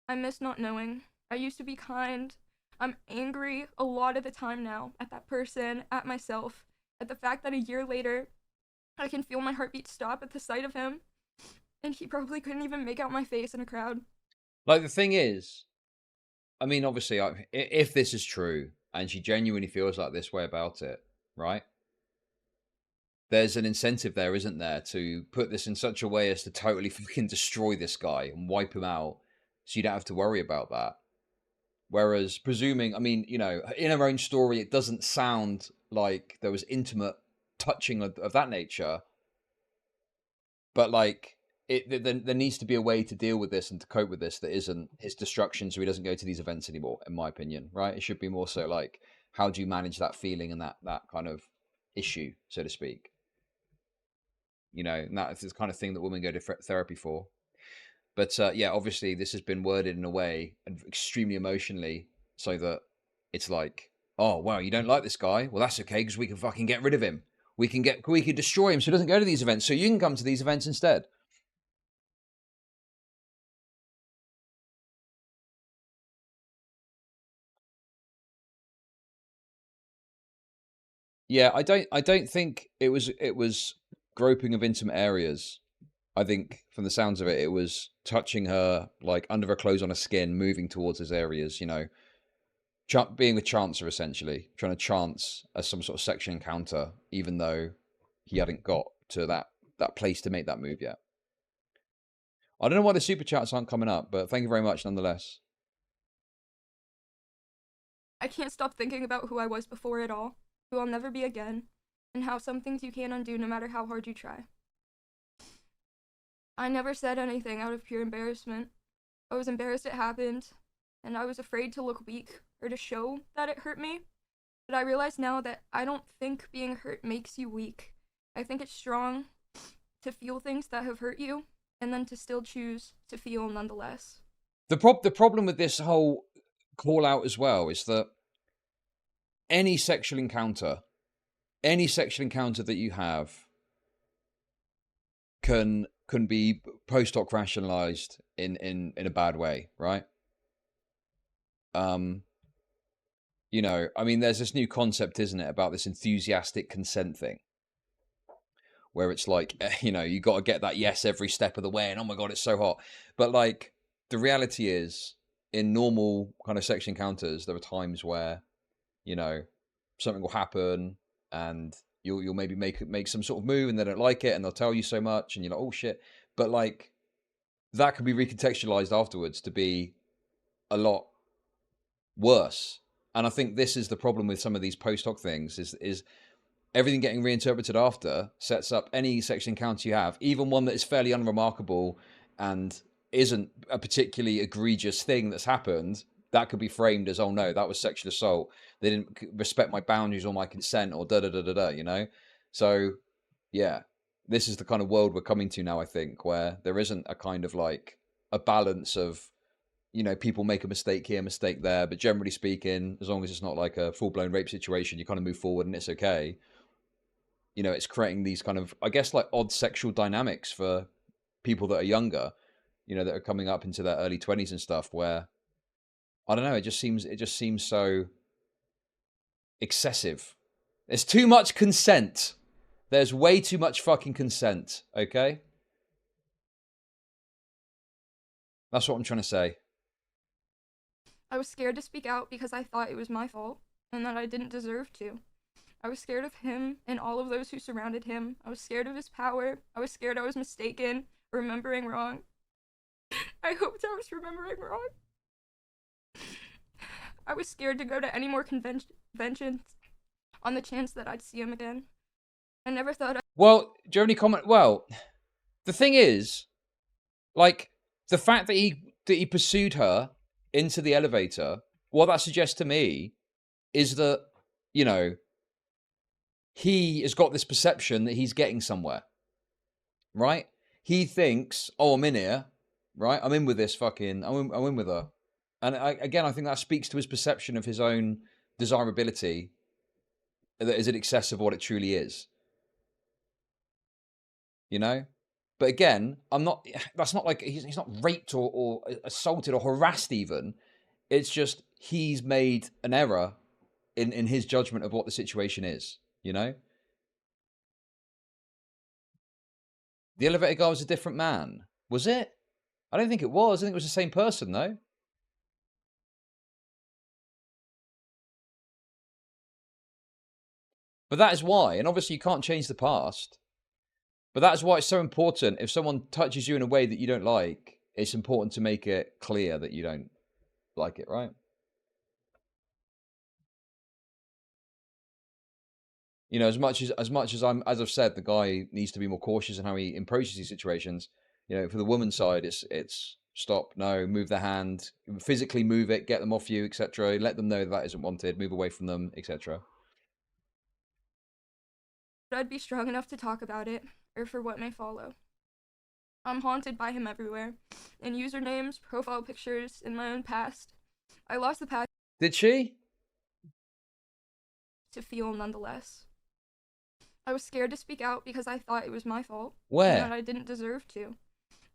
I miss not knowing. I used to be kind. I'm angry a lot of the time now, at that person, at myself, at the fact that a year later, I can feel my heartbeat stop at the sight of him, and he probably couldn't even make out my face in a crowd. Like, the thing is, I mean, obviously, if this is true, and she genuinely feels like this way about it, right? There's an incentive there, isn't there, to put this in such a way as to totally fucking destroy this guy and wipe him out, so you don't have to worry about that. Whereas, presuming, I mean, you know, in her own story, it doesn't sound like there was intimate touching of that nature. But, like, there needs to be a way to deal with this and to cope with this that isn't his destruction, so he doesn't go to these events anymore, in my opinion, right? It should be more so like, how do you manage that feeling and that kind of issue, so to speak? You know, and that's the kind of thing that women go to therapy for. But yeah, obviously this has been worded in a way and extremely emotionally, so that it's like, oh wow, you don't like this guy? Well, that's okay, because we can fucking get rid of him. We can destroy him so he doesn't go to these events. So you can come to these events instead. Yeah, I don't think it was groping of intimate areas. I think from the sounds of it, it was touching her like under her clothes on her skin, moving towards those areas, you know, being a chancer essentially, trying to chance as some sort of sexual encounter, even though he hadn't got to that place to make that move yet. I don't know why the super chats aren't coming up, but thank you very much nonetheless. I can't stop thinking about who I was before it all, who I'll never be again, and how some things you can't undo no matter how hard you try. I never said anything out of pure embarrassment. I was embarrassed it happened, and I was afraid to look weak or to show that it hurt me. But I realize now that I don't think being hurt makes you weak. I think it's strong to feel things that have hurt you, and then to still choose to feel nonetheless. The problem with this whole call out as well is that any sexual encounter that you have can be post hoc rationalized in a bad way, right? You know, I mean, there's this new concept, isn't it, about this enthusiastic consent thing, where it's like, you know, you got to get that yes every step of the way, and oh my god, it's so hot. But like, the reality is, in normal kind of sexual encounters, there are times where, you know, something will happen, and you'll maybe make some sort of move, and they don't like it, and they'll tell you so much, and you're like, oh shit. But like, that can be recontextualized afterwards to be a lot worse. And I think this is the problem with some of these post hoc things, is everything getting reinterpreted after sets up any sexual encounter you have, even one that is fairly unremarkable and isn't a particularly egregious thing that's happened, that could be framed as, oh no, that was sexual assault. They didn't respect my boundaries or my consent, or da-da-da-da-da, you know? So, yeah, this is the kind of world we're coming to now, I think, where there isn't a kind of like a balance of, you know, people make a mistake here, mistake there, but generally speaking, as long as it's not like a full-blown rape situation, you kind of move forward and it's okay. You know, it's creating these kind of, I guess, like odd sexual dynamics for people that are younger, you know, that are coming up into their early 20s and stuff, where I don't know. It just seems so excessive. There's too much consent. There's way too much fucking consent. Okay, that's what I'm trying to say. I was scared to speak out because I thought it was my fault and that I didn't deserve to. I was scared of him and all of those who surrounded him. I was scared of his power. I was scared I was mistaken, remembering wrong. I hoped I was remembering wrong. I was scared to go to any more conventions on the chance that I'd see him again. I never thought Well, do you have any comment? Well, the thing is, like, the fact that he pursued her into the elevator, what that suggests to me is that, you know, he has got this perception that he's getting somewhere, right? He thinks, oh, I'm in here, right? I'm in with this fucking, I'm in with her. And I think that speaks to his perception of his own desirability that is in excess of what it truly is. You know? But again, that's not like, he's not raped or assaulted or harassed even. It's just, he's made an error in his judgment of what the situation is, you know? The elevator guy was a different man. Was it? I don't think it was. I think it was the same person, though. But that is why, and obviously you can't change the past, but that is why it's so important. If someone touches you in a way that you don't like, it's important to make it clear that you don't like it, right? You know, as much as I've said, the guy needs to be more cautious in how he approaches these situations. You know, for the woman's side, it's stop, no, move the hand, physically move it, get them off you, etc. Let them know that isn't wanted, move away from them, etc. I'd be strong enough to talk about it, or for what may follow. I'm haunted by him everywhere, in usernames, profile pictures, in my own past. I lost the passion Did she? to feel nonetheless. I was scared to speak out because I thought it was my fault. Where? And that I didn't deserve to.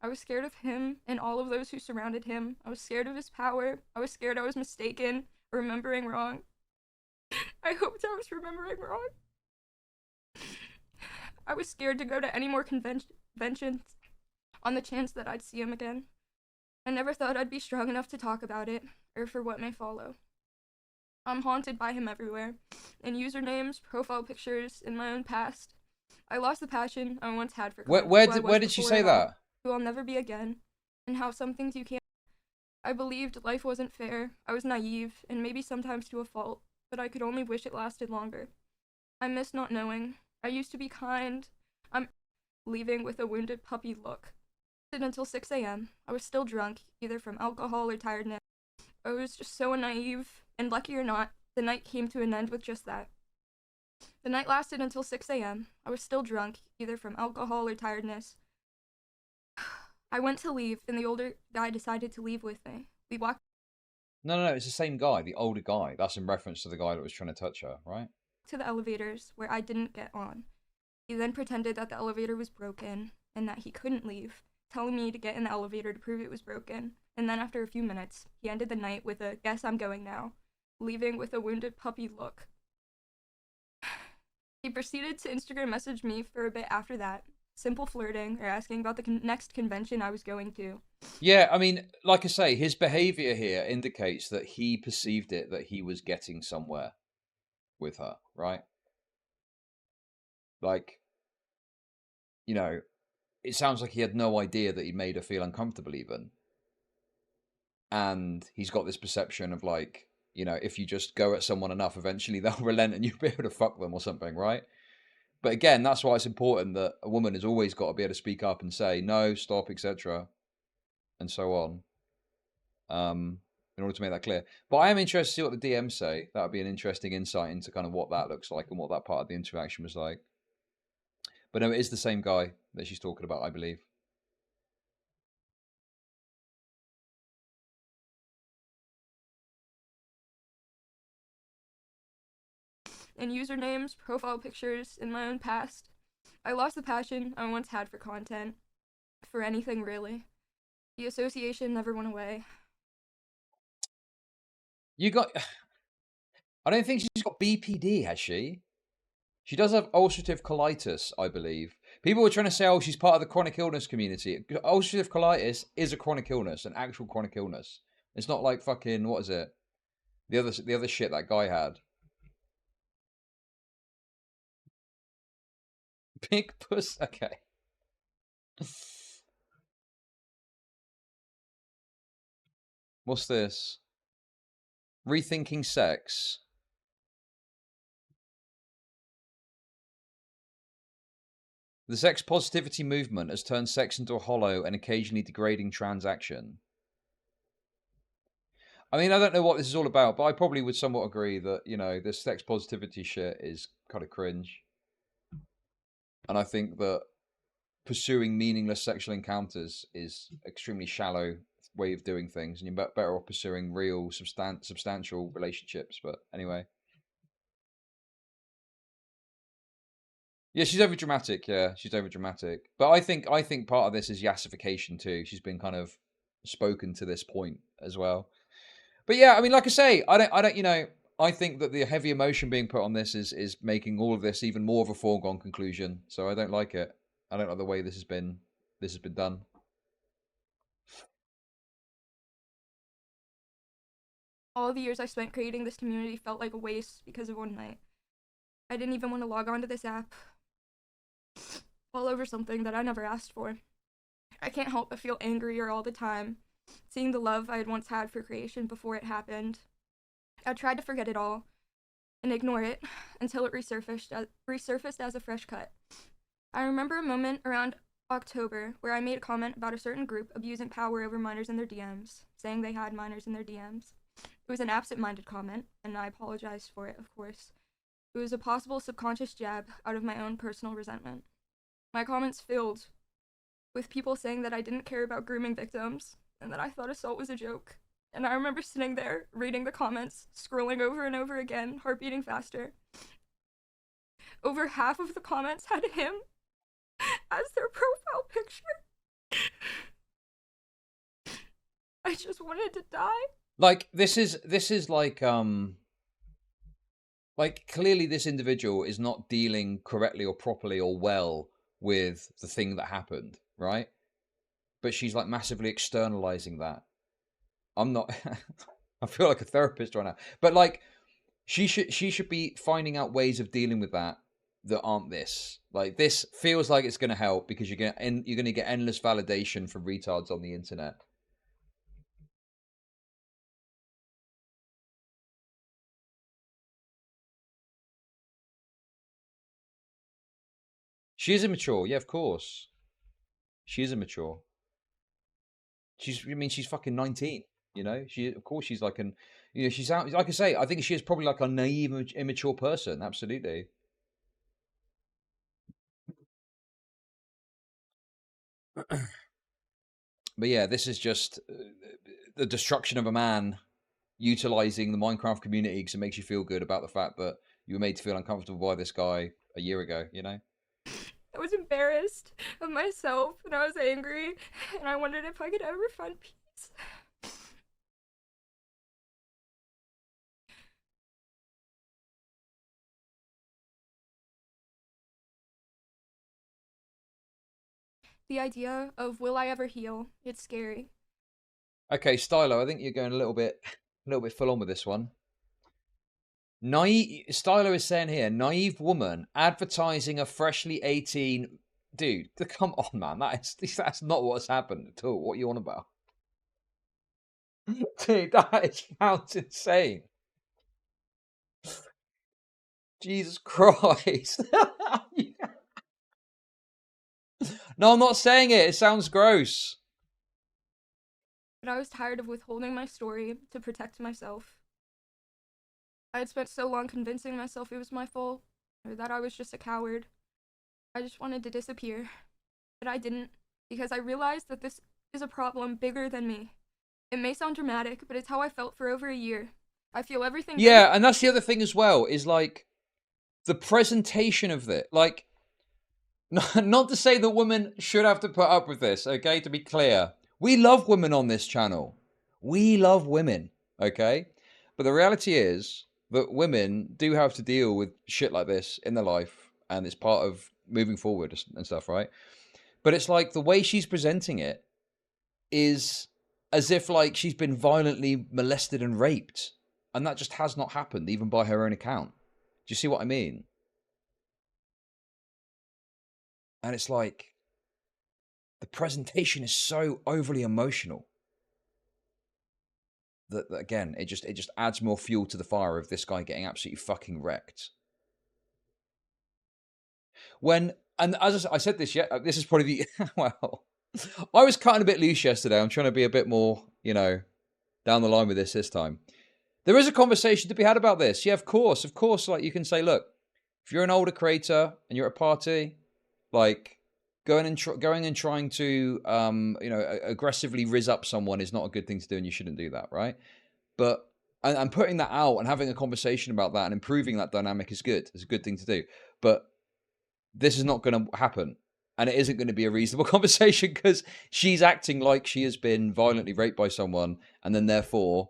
I was scared of him and all of those who surrounded him. I was scared of his power. I was scared I was mistaken, remembering wrong. I hoped I was remembering wrong. I was scared to go to any more conventions on the chance that I'd see him again. I never thought I'd be strong enough to talk about it, or for what may follow. I'm haunted by him everywhere, in usernames, profile pictures, in my own past. I lost the passion I once had for Where did she say that? Who I'll never be again, and how some things you can't. I believed life wasn't fair. I was naive, and maybe sometimes to a fault, but I could only wish it lasted longer. I miss not knowing. I used to be kind. I'm leaving with a wounded puppy look. Until 6 a.m. I was still drunk, either from alcohol or tiredness. I was just so naive, and lucky or not, the night came to an end with just that. The night lasted until 6 a.m. I was still drunk, either from alcohol or tiredness. I went to leave, and the older guy decided to leave with me. We walked. No, it's the same guy, the older guy. That's in reference to the guy that was trying to touch her, right? To the elevators, where I didn't get on. He then pretended that the elevator was broken, and that he couldn't leave, telling me to get in the elevator to prove it was broken. And then after a few minutes, he ended the night with a, "Guess I'm going now," leaving with a wounded puppy look. He proceeded to Instagram message me for a bit after that. Simple flirting, or asking about the next convention I was going to. Yeah, I mean, like I say, his behavior here indicates that he perceived it that he was getting somewhere with her, right? Like, you know, it sounds like he had no idea that he made her feel uncomfortable even. And he's got this perception of like, you know, if you just go at someone enough, eventually they'll relent and you'll be able to fuck them or something, right? But again, that's why it's important that a woman has always got to be able to speak up and say, no, stop, etc. and so on. In order to make that clear. But I am interested to see what the DMs say. That would be an interesting insight into kind of what that looks like and what that part of the interaction was like. But no, it is the same guy that she's talking about, I believe. And usernames, profile pictures, in my own past. I lost the passion I once had for content. For anything, really. The association never went away. You got... I don't think she's got BPD, has she? She does have ulcerative colitis, I believe. People were trying to say, oh, she's part of the chronic illness community. Ulcerative colitis is a chronic illness, an actual chronic illness. It's not like fucking, what is it? The other shit that guy had. Big puss. Okay. What's this? Rethinking sex. The sex positivity movement has turned sex into a hollow and occasionally degrading transaction. I mean, I don't know what this is all about, but I probably would somewhat agree that, you know, this sex positivity shit is kind of cringe. And I think that pursuing meaningless sexual encounters is extremely shallow way of doing things, and you're better off pursuing real, substantial relationships. But anyway. Yeah, she's over dramatic. Yeah, she's over dramatic. But I think part of this is yassification too. She's been kind of spoken to this point as well. But yeah, I mean, like I say, I don't, you know, I think that the heavy emotion being put on this is making all of this even more of a foregone conclusion. So I don't like it. I don't like the way this has been done. All the years I spent creating this community felt like a waste because of one night. I didn't even want to log on to this app. All over something that I never asked for. I can't help but feel angrier all the time, seeing the love I had once had for creation before it happened. I tried to forget it all and ignore it until it resurfaced as a fresh cut. I remember a moment around October where I made a comment about a certain group abusing power over minors in their DMs, saying they had minors in their DMs. It was an absent-minded comment, and I apologized for it, of course. It was a possible subconscious jab out of my own personal resentment. My comments filled with people saying that I didn't care about grooming victims, and that I thought assault was a joke. And I remember sitting there, reading the comments, scrolling over and over again, heart beating faster. Over half of the comments had him as their profile picture. I just wanted to die. Like, this is like, clearly this individual is not dealing correctly or properly or well with the thing that happened, right? But she's like massively externalizing that. I'm not, I feel like a therapist right now, but like, she should be finding out ways of dealing with that aren't this. Like, this feels like it's going to help because you're going to get endless validation from retards on the internet. She is immature. Yeah, of course. She is immature. She's fucking 19, you know? Of course she's like she's out, like I say, I think she is probably like a naive, immature person. Absolutely. But yeah, this is just the destruction of a man utilizing the Minecraft community because it makes you feel good about the fact that you were made to feel uncomfortable by this guy a year ago, you know? I was embarrassed of myself, and I was angry, and I wondered if I could ever find peace. The idea of will I ever heal, it's scary. Okay, Stylo, I think you're going a little bit full on with this one. Stylo is saying here, naive woman advertising a freshly 18. Dude, come on, man. That's not what's happened at all. What are you on about? Dude, that sounds insane. Jesus Christ. No, I'm not saying it. It sounds gross. But I was tired of withholding my story to protect myself. I had spent so long convincing myself it was my fault, or that I was just a coward. I just wanted to disappear. But I didn't, because I realized that this is a problem bigger than me. It may sound dramatic, but it's how I felt for over a year. I feel everything. Yeah, and that's the other thing as well, is like the presentation of it. Like, not to say that women should have to put up with this, okay? To be clear, we love women on this channel. We love women, okay? But the reality is that women do have to deal with shit like this in their life, and it's part of moving forward and stuff, right? But it's like the way she's presenting it is as if like she's been violently molested and raped, and that just has not happened, even by her own account. Do you see what I mean? And it's like the presentation is so overly emotional that again, it just adds more fuel to the fire of this guy getting absolutely fucking wrecked. And as I said this, this is probably the well, I was cutting a bit loose yesterday. I'm trying to be a bit more, down the line with this time. There is a conversation to be had about this. Yeah, of course. Like you can say, look, if you're an older creator and you're at a party, like going and trying to, aggressively rizz up someone is not a good thing to do, and you shouldn't do that, right? But and putting that out and having a conversation about that and improving that dynamic is good. It's a good thing to do. But this is not going to happen. And it isn't going to be a reasonable conversation because she's acting like she has been violently raped by someone. And then therefore,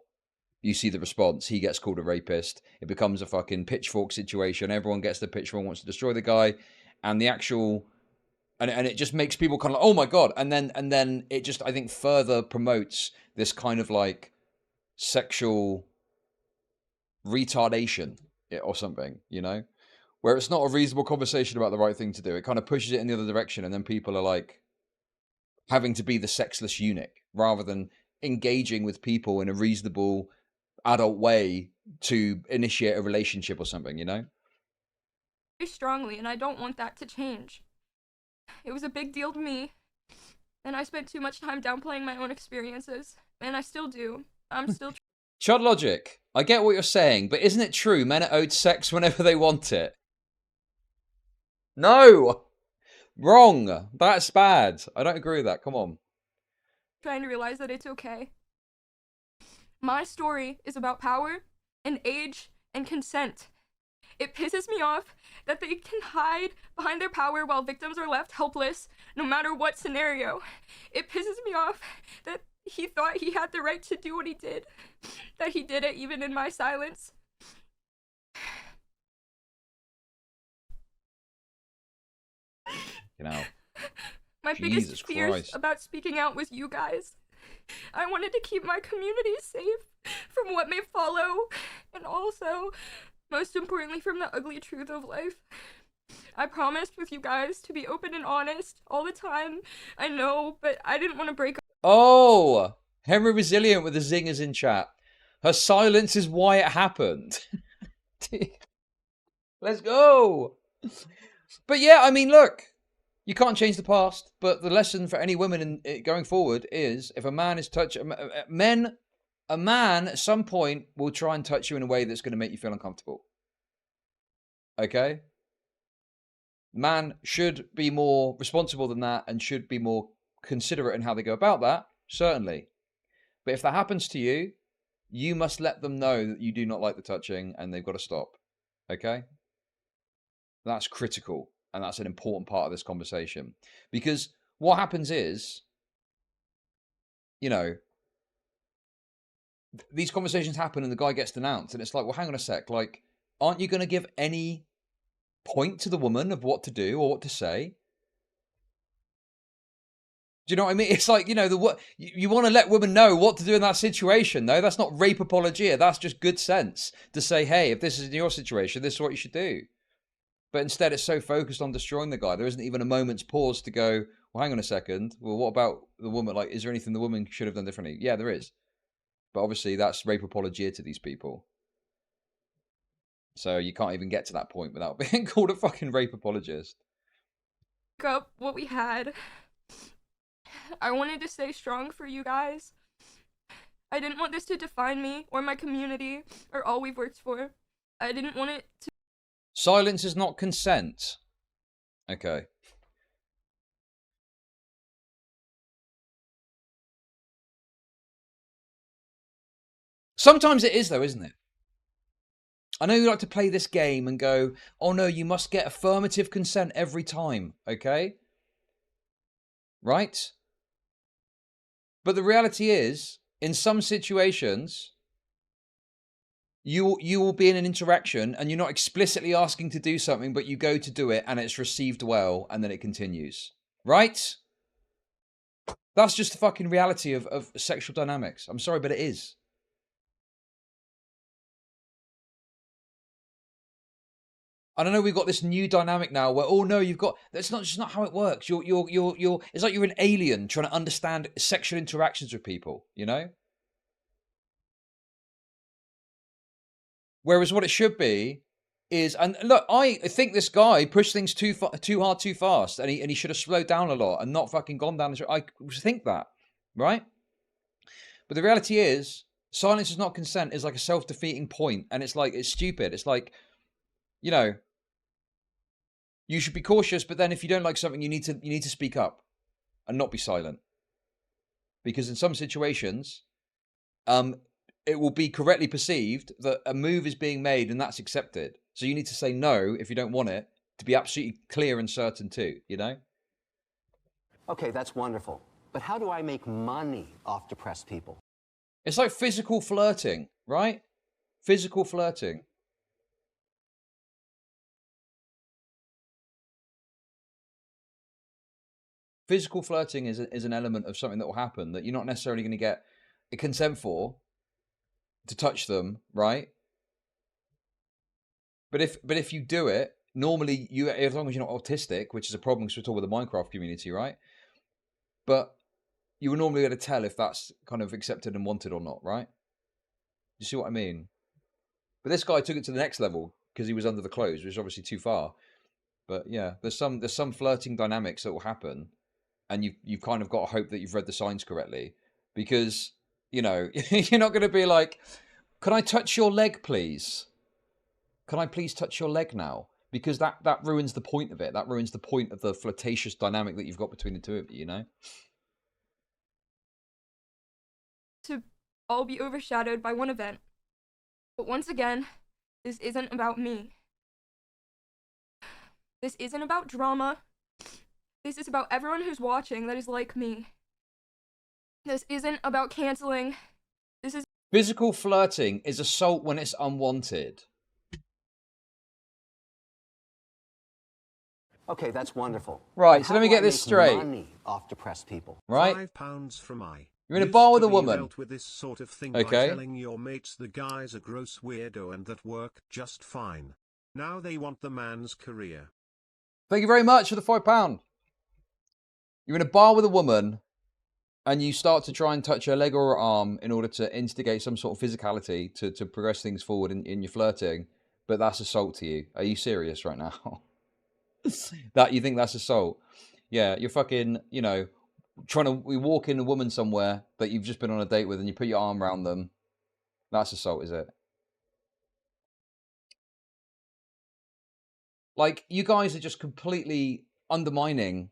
you see the response. He gets called a rapist. It becomes a fucking pitchfork situation. Everyone gets the pitchfork, wants to destroy the guy. And the actual... And it just makes people kind of like, oh my God. And then it just, I think, further promotes this kind of like sexual retardation or something, where it's not a reasonable conversation about the right thing to do. It kind of pushes it in the other direction, and then people are like having to be the sexless eunuch rather than engaging with people in a reasonable adult way to initiate a relationship or something, Very strongly, and I don't want that to change. It was a big deal to me, and I spent too much time downplaying my own experiences, and I still do. I'm still... ChudLogic, I get what you're saying, but isn't it true men are owed sex whenever they want it? No! Wrong! That's bad. I don't agree with that. Come on. Trying to realize that it's okay. My story is about power and age and consent. It pisses me off that they can hide behind their power while victims are left helpless, no matter what scenario. It pisses me off that he thought he had the right to do what he did, that he did it even in my silence. My biggest fears about speaking out was you guys. I wanted to keep my community safe from what may follow, and also, most importantly, from the ugly truth of life. I promised with you guys to be open and honest all the time. I know, but I didn't want to break up. Oh, Henry Resilient with the zingers in chat. Her silence is why it happened. Let's go. But yeah, I mean, look. You can't change the past, but the lesson for any women going forward is if a man is a man at some point will try and touch you in a way that's going to make you feel uncomfortable. Okay? Man should be more responsible than that and should be more considerate in how they go about that, certainly. But if that happens to you, you must let them know that you do not like the touching and they've got to stop. Okay? That's critical. And that's an important part of this conversation. Because what happens is, these conversations happen and the guy gets denounced. And it's like, well, hang on a sec. Like, aren't you going to give any point to the woman of what to do or what to say? Do you know what I mean? It's like, you want to let women know what to do in that situation. No, that's not rape apologia. That's just good sense to say, hey, if this is in your situation, this is what you should do. But instead, it's so focused on destroying the guy. There isn't even a moment's pause to go, well, hang on a second. Well, what about the woman? Like, is there anything the woman should have done differently? Yeah, there is. But obviously, that's rape apologia to these people. So you can't even get to that point without being called a fucking rape apologist. Up what we had. I wanted to stay strong for you guys. I didn't want this to define me or my community or all we've worked for. I didn't want it to... Silence is not consent. Okay. Sometimes it is though, isn't it? I know you like to play this game and go, oh no, you must get affirmative consent every time, okay? Right? But the reality is, in some situations, you will be in an interaction and you're not explicitly asking to do something, but you go to do it and it's received well and then it continues. Right? That's just the fucking reality of sexual dynamics. I'm sorry, but it is. I don't know. We've got this new dynamic now where, oh no, you've got. That's just not how it works. You're. It's like you're an alien trying to understand sexual interactions with people. You know. Whereas what it should be is, and look, I think this guy pushed things too hard, too fast, and he should have slowed down a lot and not fucking gone down. I think that, right? But the reality is, silence is not consent is like a self-defeating point, and it's like it's stupid. It's like, you know, you should be cautious, but then if you don't like something, you need to speak up and not be silent, because in some situations, it will be correctly perceived that a move is being made and that's accepted. So you need to say no if you don't want it, to be absolutely clear and certain too, you know? Okay, that's wonderful. But how do I make money off depressed people? It's like physical flirting, right? Physical flirting. Physical flirting is an element of something that will happen that you're not necessarily going to get a consent for, to touch them, right? But if you do it, normally as long as you're not autistic, which is a problem because we're talking with the Minecraft community, right? But you will normally be able to tell if that's kind of accepted and wanted or not, right? You see what I mean? But this guy took it to the next level because he was under the clothes, which is obviously too far. But yeah, there's some flirting dynamics that will happen, and you've kind of got to hope that you've read the signs correctly, because, you know, you're not going to be like, can I touch your leg, please? Can I please touch your leg now? Because that ruins the point of it. That ruins the point of the flirtatious dynamic that you've got between the two of you, you know? To all be overshadowed by one event. But once again, this isn't about me. This isn't about drama. This is about everyone who's watching that is like me. This isn't about canceling. This is... Physical flirting is assault when it's unwanted. Okay, that's wonderful. Right, But so how let me do I get this make straight. Money off depressed people. Right? £5 from I. You're in a Used bar with to a be woman. dealt with this sort of thing Okay. by telling your mates the guy's a gross weirdo and that worked just fine. Now they want the man's career. Thank you very much for the £5. You're in a bar with a woman, and you start to try and touch her leg or her arm in order to instigate some sort of physicality to progress things forward in your flirting, but that's assault to you. Are you serious right now? That you think that's assault? Yeah, you're fucking, you know, we walk in a woman somewhere that you've just been on a date with and you put your arm around them. That's assault, is it? Like, you guys are just completely undermining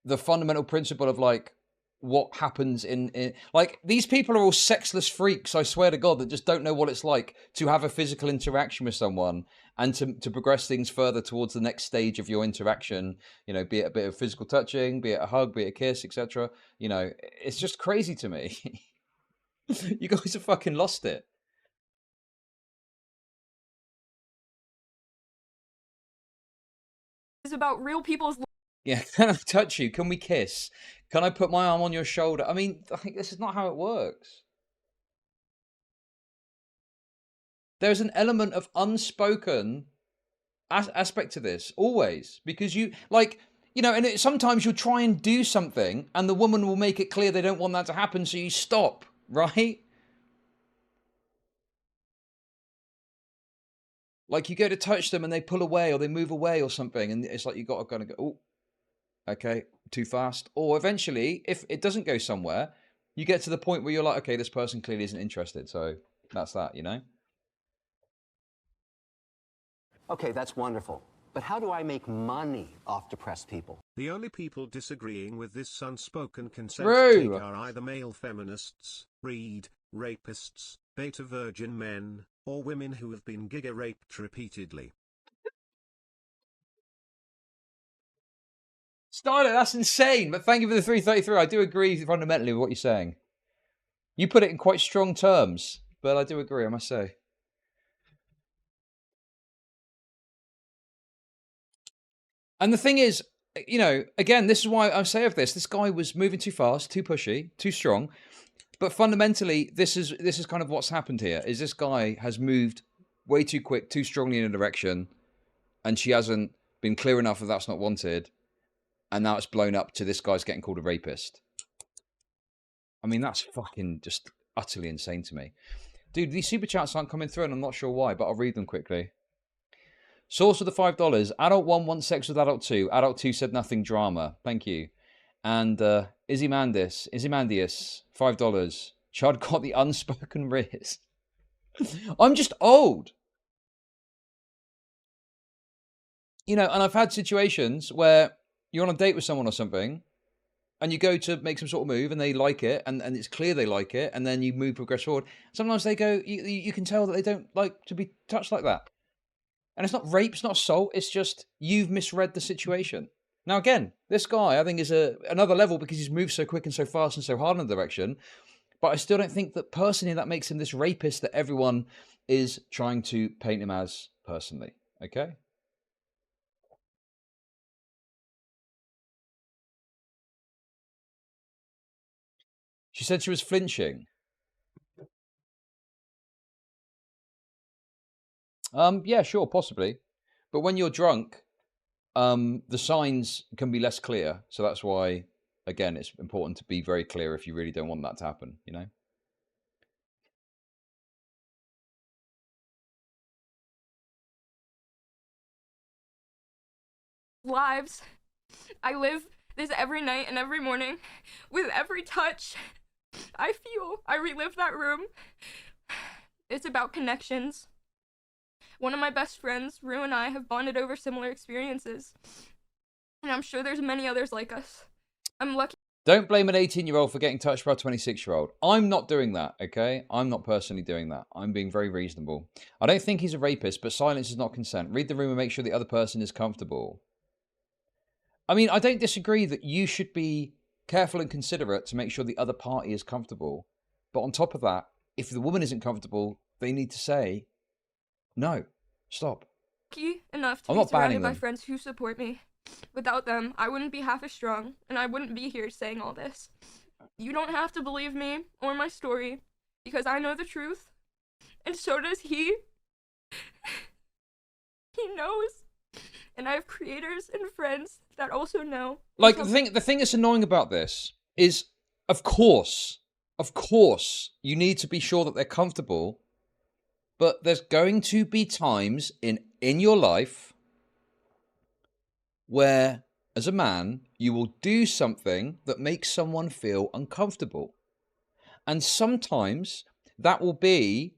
the fundamental principle of, like, what happens in like, these people are all sexless freaks, I swear to God, that just don't know what it's like to have a physical interaction with someone and to progress things further towards the next stage of your interaction, you know, be it a bit of physical touching, be it a hug, be it a kiss, etc. You know, it's just crazy to me. You guys have fucking lost it. It's about real people's... Yeah, can I touch you? Can we kiss? Can I put my arm on your shoulder? I mean, I think this is not how it works. There's an element of unspoken aspect to this, always. Because you, like, you know, and sometimes you'll try and do something and the woman will make it clear they don't want that to happen, so you stop, right? Like, you go to touch them and they pull away or they move away or something, and it's like you got to kind of go, oh, okay, too fast. Or eventually, if it doesn't go somewhere, you get to the point where you're like, okay, this person clearly isn't interested, so that's that, you know? Okay, that's wonderful. But how do I make money off depressed people? The only people disagreeing with this unspoken consent True. take are either male feminists, rapists, beta virgin men, or women who have been giga-raped repeatedly. Styler, that's insane, but thank you for the 333. I do agree fundamentally with what you're saying. You put it in quite strong terms, but I do agree, I must say. And the thing is, you know, again, this is why I say of this. This guy was moving too fast, too pushy, too strong. But fundamentally, this is kind of what's happened here. Is this guy has moved way too quick, too strongly in a direction, and she hasn't been clear enough that that's not wanted, and now it's blown up to this guy's getting called a rapist. I mean, that's fucking just utterly insane to me. Dude, these super chats aren't coming through, and I'm not sure why, but I'll read them quickly. Source of the $5. Adult 1 wants sex with adult 2. Adult 2 said nothing drama. Thank you. And Izzymandius, $5. Chud got the unspoken riz. I'm just old. You know, and I've had situations where you're on a date with someone or something, and you go to make some sort of move, and they like it, and it's clear they like it, and then you progress forward. Sometimes they go, you can tell that they don't like to be touched like that. And it's not rape, it's not assault, it's just you've misread the situation. Now, again, this guy, I think, is another level because he's moved so quick and so fast and so hard in the direction. But I still don't think that personally that makes him this rapist that everyone is trying to paint him as personally. Okay? She said she was flinching. Yeah, sure, possibly. But when you're drunk, the signs can be less clear. So that's why, again, it's important to be very clear if you really don't want that to happen, you know? Lives. I live this every night and every morning. With every touch I feel, I relive that room. It's about connections. One of my best friends, Rue, and I have bonded over similar experiences. And I'm sure there's many others like us. I'm lucky. Don't blame an 18-year-old for getting touched by a 26-year-old. I'm not doing that, okay? I'm not personally doing that. I'm being very reasonable. I don't think he's a rapist, but silence is not consent. Read the room and make sure the other person is comfortable. I mean, I don't disagree that you should be careful and considerate to make sure the other party is comfortable. But on top of that, if the woman isn't comfortable, they need to say, no, stop. Lucky enough to I'm be not banning surrounded by them. friends who support me. Without them, I wouldn't be half as strong, and I wouldn't be here saying all this. You don't have to believe me or my story, because I know the truth, and so does he. He knows, and I have creators and friends that also know. Like, the thing that's annoying about this is, of course, you need to be sure that they're comfortable, but there's going to be times in your life where, as a man, you will do something that makes someone feel uncomfortable. And sometimes that will be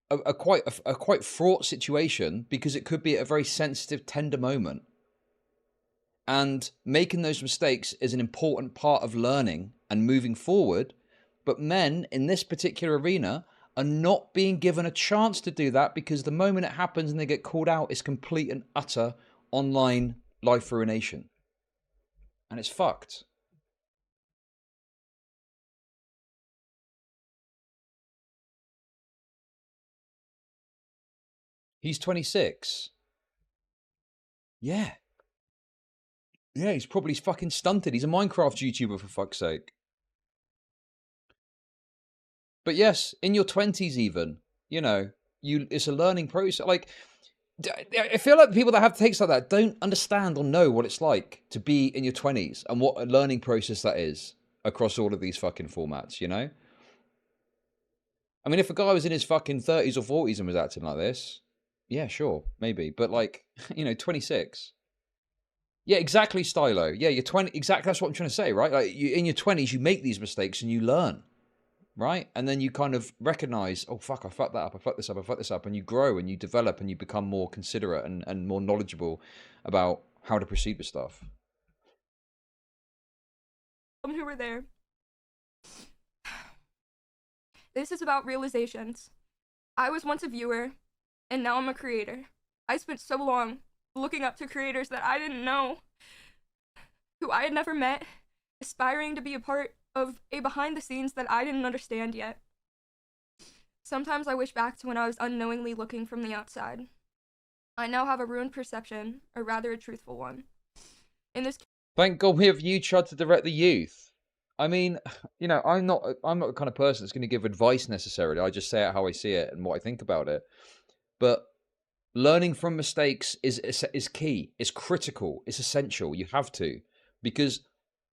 a quite fraught situation because it could be a very sensitive, tender moment. And making those mistakes is an important part of learning and moving forward. But men in this particular arena are not being given a chance to do that because the moment it happens and they get called out, it's complete and utter online life ruination. And it's fucked. He's 26. Yeah. Yeah, he's probably fucking stunted. He's a Minecraft YouTuber, for fuck's sake. But yes, in your 20s even, you know, it's a learning process. Like, I feel like the people that have takes like that don't understand or know what it's like to be in your 20s and what a learning process that is across all of these fucking formats, you know? I mean, if a guy was in his fucking 30s or 40s and was acting like this, yeah, sure, maybe. But like, you know, 26. Yeah, exactly, Stylo. Yeah, you're 20. Exactly, that's what I'm trying to say, right? Like, in your 20s, you make these mistakes and you learn, right? And then you kind of recognize, oh, fuck, I fucked that up, I fucked this up, I fucked this up. And you grow and you develop and you become more considerate and more knowledgeable about how to proceed with stuff. Who were there. This is about realizations. I was once a viewer, and now I'm a creator. I spent so long looking up to creators that I didn't know, who I had never met, aspiring to be a part of a behind the scenes that I didn't understand yet. Sometimes I wish back to when I was unknowingly looking from the outside. I now have a ruined perception, or rather a truthful one. in this Thank God we have you, Chud, to direct the youth. I mean, you know, I'm not the kind of person that's going to give advice necessarily. I just say it how I see it and what I think about it. But learning from mistakes is key. It's critical. It's essential. You have to, because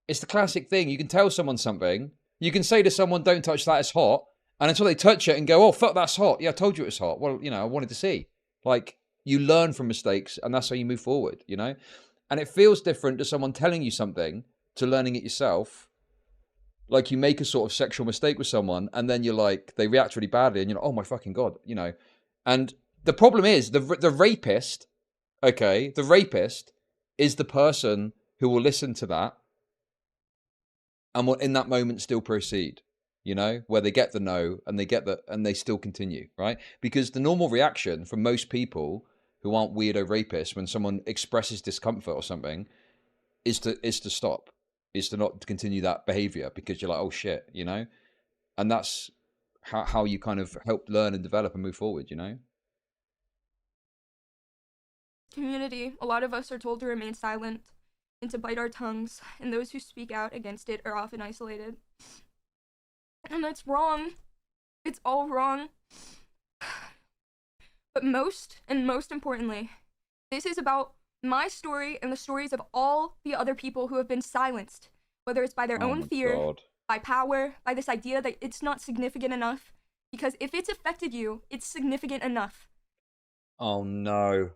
it's the classic thing. You can tell someone something. You can say to someone, "Don't touch that. It's hot." And until they touch it and go, "Oh fuck, that's hot." Yeah, I told you it was hot. Well, you know, I wanted to see. Like, you learn from mistakes, and that's how you move forward. You know, and it feels different to someone telling you something to learning it yourself. Like, you make a sort of sexual mistake with someone, and then you're like, they react really badly, and you're like, "Oh my fucking God," you know. And the problem is the rapist. Okay, the rapist is the person who will listen to that and will in that moment still proceed, you know, where they get the no and they get the and they still continue, right? Because the normal reaction from most people who aren't weirdo rapists when someone expresses discomfort or something is to stop, is to not continue that behavior, because you're like, oh shit, you know. And that's how you kind of help learn and develop and move forward, you know. community, a lot of us are told to remain silent and to bite our tongues, and those who speak out against it are often isolated. And that's wrong. It's all wrong. But most importantly, this is about my story and the stories of all the other people who have been silenced, whether it's by their Oh own my fear, God. by power, by this idea that it's not significant enough. Because if it's affected you, it's significant enough. Oh no.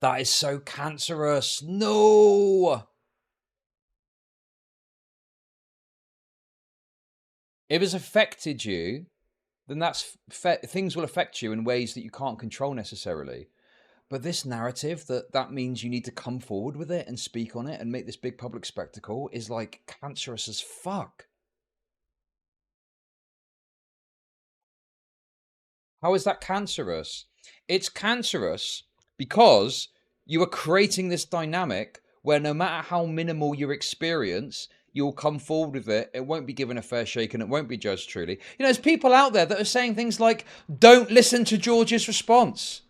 That is so cancerous. No. If it's affected you, then things will affect you in ways that you can't control necessarily. But this narrative that means you need to come forward with it and speak on it and make this big public spectacle is like cancerous as fuck. How is that cancerous? It's cancerous because you are creating this dynamic where no matter how minimal your experience, you'll come forward with it. It won't be given a fair shake and it won't be judged truly. You know, there's people out there that are saying things like, don't listen to George's response.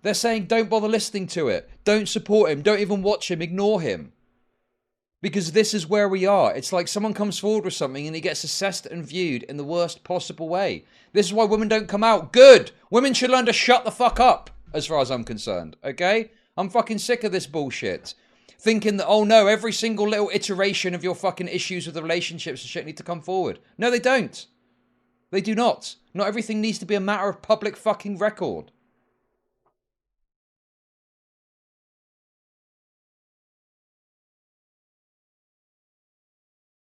They're saying, don't bother listening to it. Don't support him. Don't even watch him. Ignore him. Because this is where we are. It's like someone comes forward with something and it gets assessed and viewed in the worst possible way. This is why women don't come out. Good. Women should learn to shut the fuck up, as far as I'm concerned. Okay? I'm fucking sick of this bullshit. Thinking that, oh no, every single little iteration of your fucking issues with the relationships and shit need to come forward. No, they don't. They do not. Not everything needs to be a matter of public fucking record.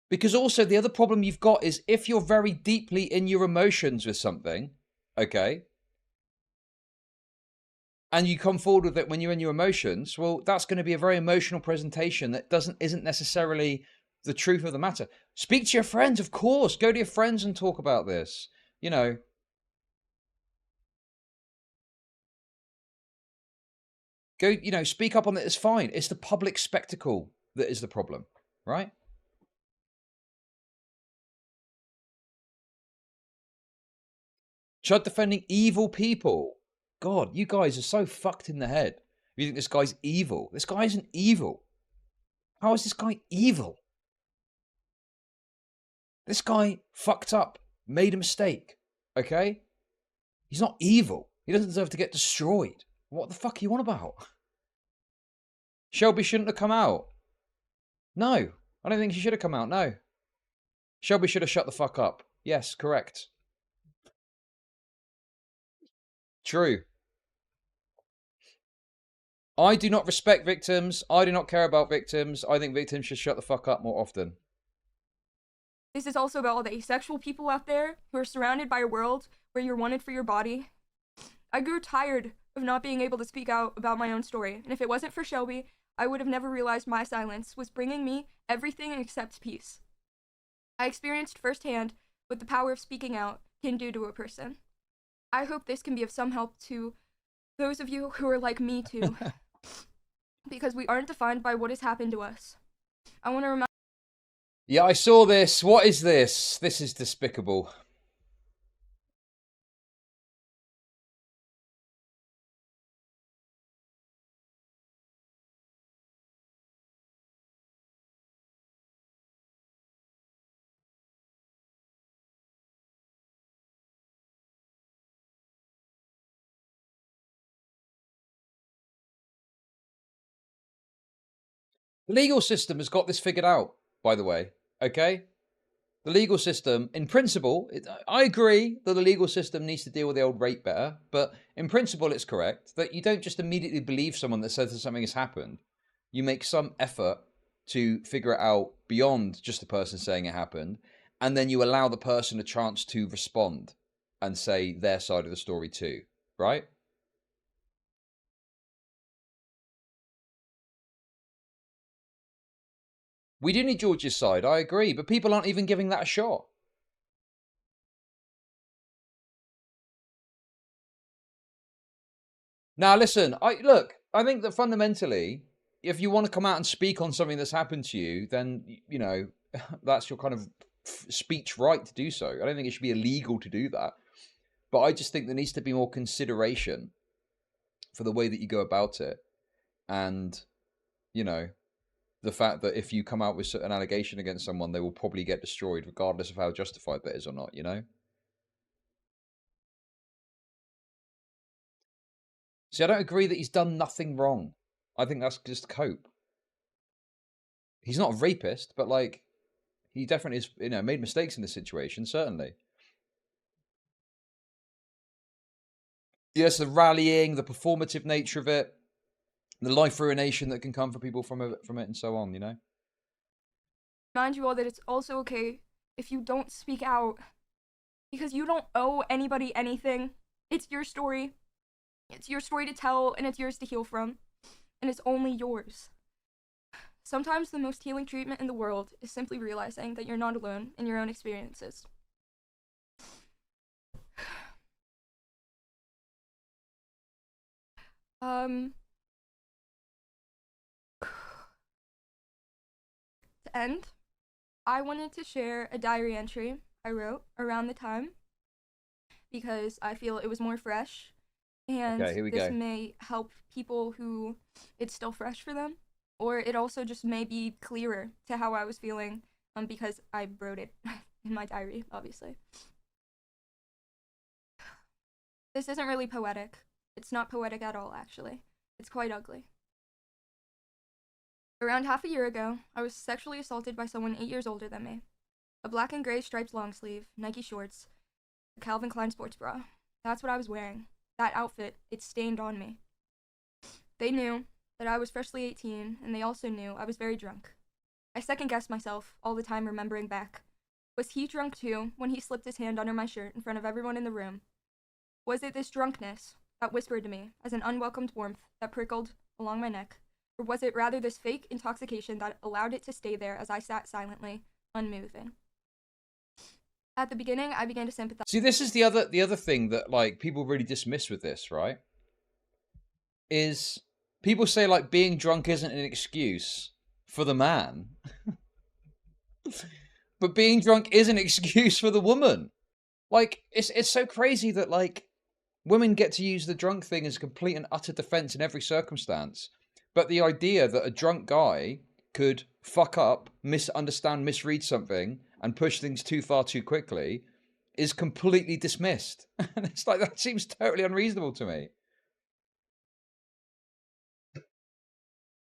Because also the other problem you've got is if you're very deeply in your emotions with something, okay, and you come forward with it when you're in your emotions, well, that's going to be a very emotional presentation that isn't necessarily the truth of the matter. Speak to your friends, of course. Go to your friends and talk about this. You know, speak up on it. It's fine. It's the public spectacle that is the problem, right? Chud defending evil people. God, you guys are so fucked in the head. You think this guy's evil. This guy isn't evil. How is this guy evil? This guy fucked up, made a mistake, okay? He's not evil. He doesn't deserve to get destroyed. What the fuck are you on about? Shelby shouldn't have come out. No, I don't think she should have come out, no. Shelby should have shut the fuck up. Yes, correct. True. I do not respect victims. I do not care about victims. I think victims should shut the fuck up more often. This is also about all the asexual people out there who are surrounded by a world where you're wanted for your body. I grew tired of not being able to speak out about my own story, and if it wasn't for Shelby, I would have never realized my silence was bringing me everything except peace. I experienced firsthand what the power of speaking out can do to a person. I hope this can be of some help to those of you who are like me too, because we aren't defined by what has happened to us. I want to remind. Yeah, I saw this. What is this? This is despicable. The legal system has got this figured out, by the way. Okay? The legal system, in principle, I agree that the legal system needs to deal with the old rape better, but in principle, it's correct that you don't just immediately believe someone that says that something has happened. You make some effort to figure it out beyond just the person saying it happened, and then you allow the person a chance to respond and say their side of the story too, right? We do need George's side, I agree, but people aren't even giving that a shot. Now, listen, I think that fundamentally, if you want to come out and speak on something that's happened to you, then, you know, that's your kind of speech right to do so. I don't think it should be illegal to do that. But I just think there needs to be more consideration for the way that you go about it. And, you know, the fact that if you come out with an allegation against someone, they will probably get destroyed, regardless of how justified that is or not, you know? See, I don't agree that he's done nothing wrong. I think that's just cope. He's not a rapist, but, like, he definitely has, you know, made mistakes in this situation, certainly. Yes, the rallying, the performative nature of it, the life ruination that can come for people from it, and so on, you know? Remind you all that it's also okay if you don't speak out, because you don't owe anybody anything. It's your story. It's your story to tell, and it's yours to heal from, and it's only yours. Sometimes the most healing treatment in the world is simply realizing that you're not alone in your own experiences. To end, I wanted to share a diary entry I wrote around the time because I feel it was more fresh, and Okay, here we this go. may help people who it's still fresh for them, or it also just may be clearer to how I was feeling because I wrote it in my diary, obviously. This isn't really poetic. It's not poetic at all, actually. It's quite ugly. Around half a year ago, I was sexually assaulted by someone 8 years older than me. A black and gray striped long sleeve, Nike shorts, a Calvin Klein sports bra. That's what I was wearing. That outfit, it stained on me. They knew that I was freshly 18, and they also knew I was very drunk. I second-guessed myself all the time, remembering back. Was he drunk too when he slipped his hand under my shirt in front of everyone in the room? Was it this drunkenness that whispered to me as an unwelcomed warmth that prickled along my neck? Or was it rather this fake intoxication that allowed it to stay there as I sat silently, unmoving? At the beginning, I began to sympathize. See, this is the other thing that, like, people really dismiss with this, right? Is people say, like, being drunk isn't an excuse for the man. But being drunk is an excuse for the woman. Like, it's so crazy that, like, women get to use the drunk thing as complete and utter defense in every circumstance. But the idea that a drunk guy could fuck up, misunderstand, misread something, and push things too far too quickly is completely dismissed. And it's like, that seems totally unreasonable to me.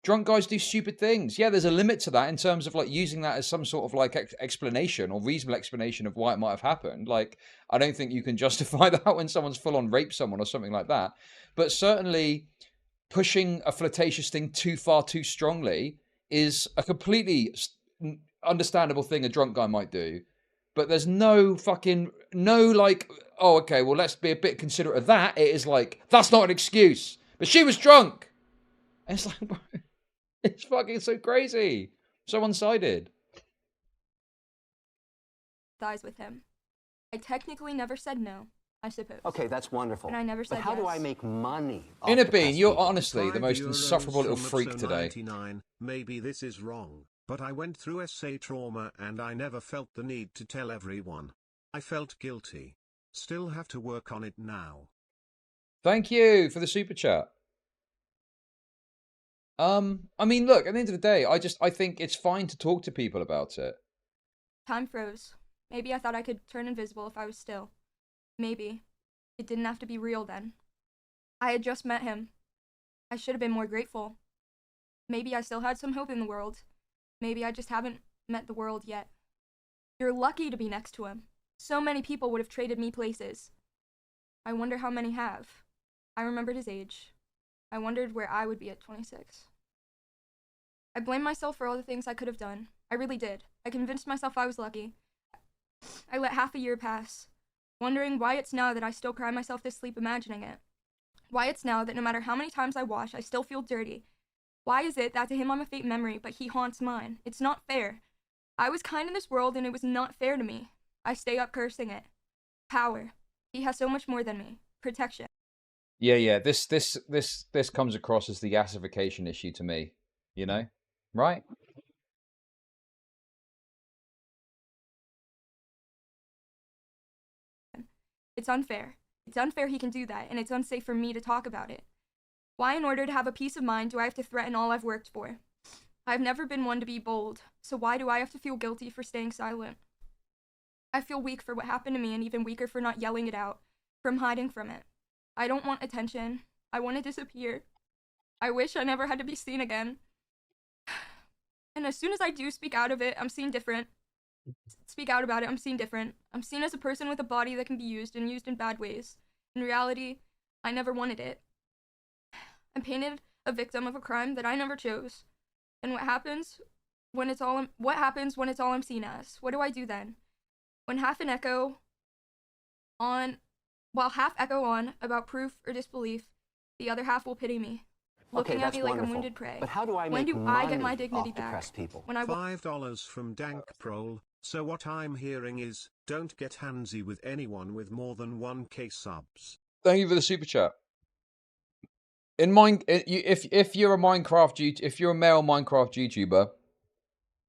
Drunk guys do stupid things. Yeah, there's a limit to that in terms of, like, using that as some sort of, like, explanation or reasonable explanation of why it might have happened. Like, I don't think you can justify that when someone's full on raped someone or something like that. But certainly pushing a flirtatious thing too far too strongly is a completely understandable thing a drunk guy might do. But there's no like, oh, okay, well, let's be a bit considerate of that. It is like, that's not an excuse. But she was drunk. And it's like, it's fucking so crazy. So one-sided. With him. I technically never said no, I suppose. Okay, that's wonderful. And I never said But how yes. do I make money? Inner Bean, you're honestly the most insufferable little €5 freak so today. 99. Maybe this is wrong, but I went through essay trauma and I never felt the need to tell everyone. I felt guilty. Still have to work on it now. Thank you for the super chat. I mean, look, at the end of the day, I think it's fine to talk to people about it. Time froze. Maybe I thought I could turn invisible if I was still. Maybe. It didn't have to be real then. I had just met him. I should have been more grateful. Maybe I still had some hope in the world. Maybe I just haven't met the world yet. You're lucky to be next to him. So many people would have traded me places. I wonder how many have. I remembered his age. I wondered where I would be at 26. I blamed myself for all the things I could have done. I really did. I convinced myself I was lucky. I let half a year pass, wondering why it's now that I still cry myself to sleep imagining it. Why it's now that no matter how many times I wash, I still feel dirty. Why is it that to him I'm a faint memory, but he haunts mine? It's not fair. I was kind in this world and it was not fair to me. I stay up cursing it. Power. He has so much more than me. Protection. Yeah. This comes across as the gasification issue to me. You know, right? It's unfair. It's unfair he can do that, and it's unsafe for me to talk about it. Why, in order to have a peace of mind, do I have to threaten all I've worked for? I've never been one to be bold, so why do I have to feel guilty for staying silent? I feel weak for what happened to me and even weaker for not yelling it out, from hiding from it. I don't want attention. I want to disappear. I wish I never had to be seen again. And as soon as I do speak out of it, I'm seen different. Speak out about it, I'm seen different. I'm seen as a person with a body that can be used and used in bad ways. In reality, I never wanted it. I'm painted a victim of a crime that I never chose. And what happens when it's all I'm seen as? What do I do then? When half echo on about proof or disbelief, the other half will pity me, looking at me like a wounded prey. But how do I When make do I get money my dignity off back? depressed people? When I $5 from Dank Prol. So what I'm hearing is, don't get handsy with anyone with more than 1k subs. Thank you for the super chat. If you're a male Minecraft YouTuber,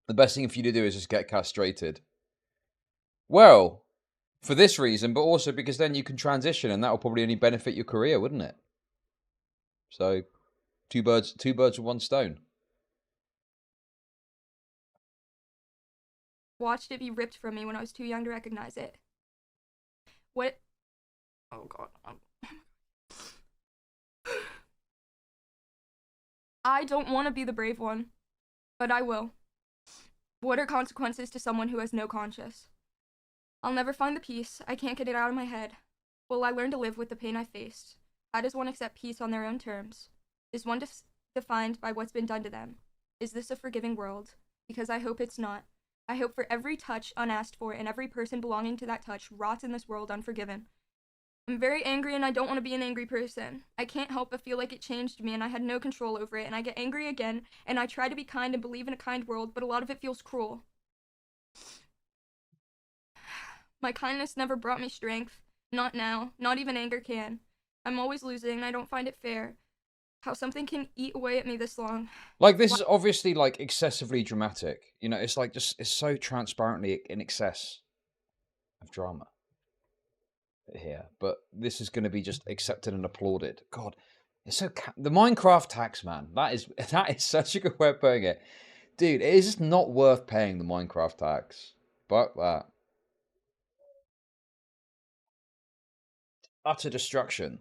the best thing for you to do is just get castrated. Well, for this reason, but also because then you can transition, and that will probably only benefit your career, wouldn't it? So, two birds with one stone. watched it be ripped from me when I was too young to recognize it. What? Oh god. I don't want to be the brave one, but I will. What are consequences to someone who has no conscience? I'll never find the peace. I can't get it out of my head. Will I learn to live with the pain I faced? How does one accept peace on their own terms? Is one defined by what's been done to them? Is this a forgiving world? Because I hope it's not. I hope for every touch unasked for and every person belonging to that touch rots in this world unforgiven. I'm very angry and I don't want to be an angry person. I can't help but feel like it changed me and I had no control over it, and I get angry again and I try to be kind and believe in a kind world, but a lot of it feels cruel. My kindness never brought me strength. Not now. Not even anger can. I'm always losing and I don't find it fair. How something can eat away at me this long. Like, this is obviously, like, excessively dramatic. You know, it's like just, it's so transparently in excess of drama here. But this is going to be just accepted and applauded. God, it's so... the Minecraft tax, man. That is such a good way of putting it. Dude, it is just not worth paying the Minecraft tax. Fuck that. Utter destruction.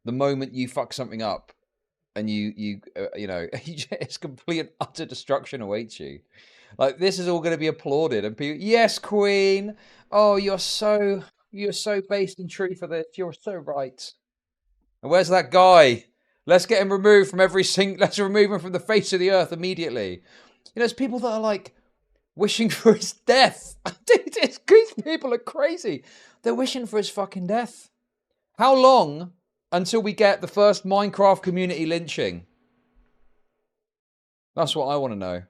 The moment you fuck something up, and you know, it's complete and utter destruction awaits you. Like, this is all going to be applauded, and people, yes, Queen. Oh, you're so based in truth for this. You're so right. And where's that guy? Let's get him removed from let's remove him from the face of the earth immediately. You know, there's people that are like wishing for his death. Dude, these people are crazy. They're wishing for his fucking death. How long until we get the first Minecraft community lynching? That's what I want to know.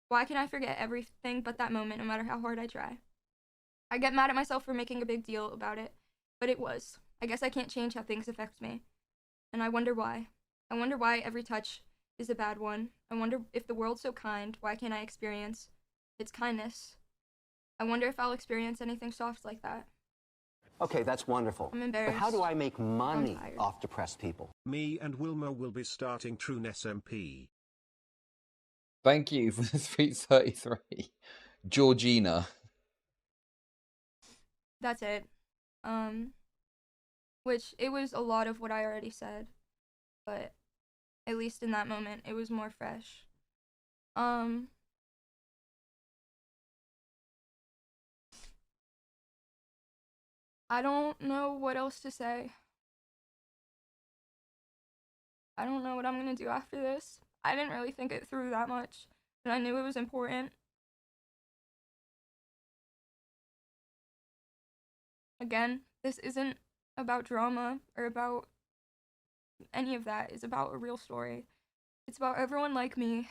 Why can I forget everything but that moment no matter how hard I try? I get mad at myself for making a big deal about it, but it was. I guess I can't change how things affect me. And I wonder why. I wonder why every touch is a bad one. I wonder if the world's so kind, why can't I experience its kindness? I wonder if I'll experience anything soft like that. Okay, that's wonderful. I'm embarrassed. But how do I make money tired. off depressed people? Me and Wilma will be starting True SMP. Thank you for the 333. Georgina. That's it. Which, it was a lot of what I already said, but At least in that moment, it was more fresh. I don't know what else to say. I don't know what I'm gonna do after this. I didn't really think it through that much, but I knew it was important. Again, this isn't about drama or about any of that. It's about a real story. It's about everyone like me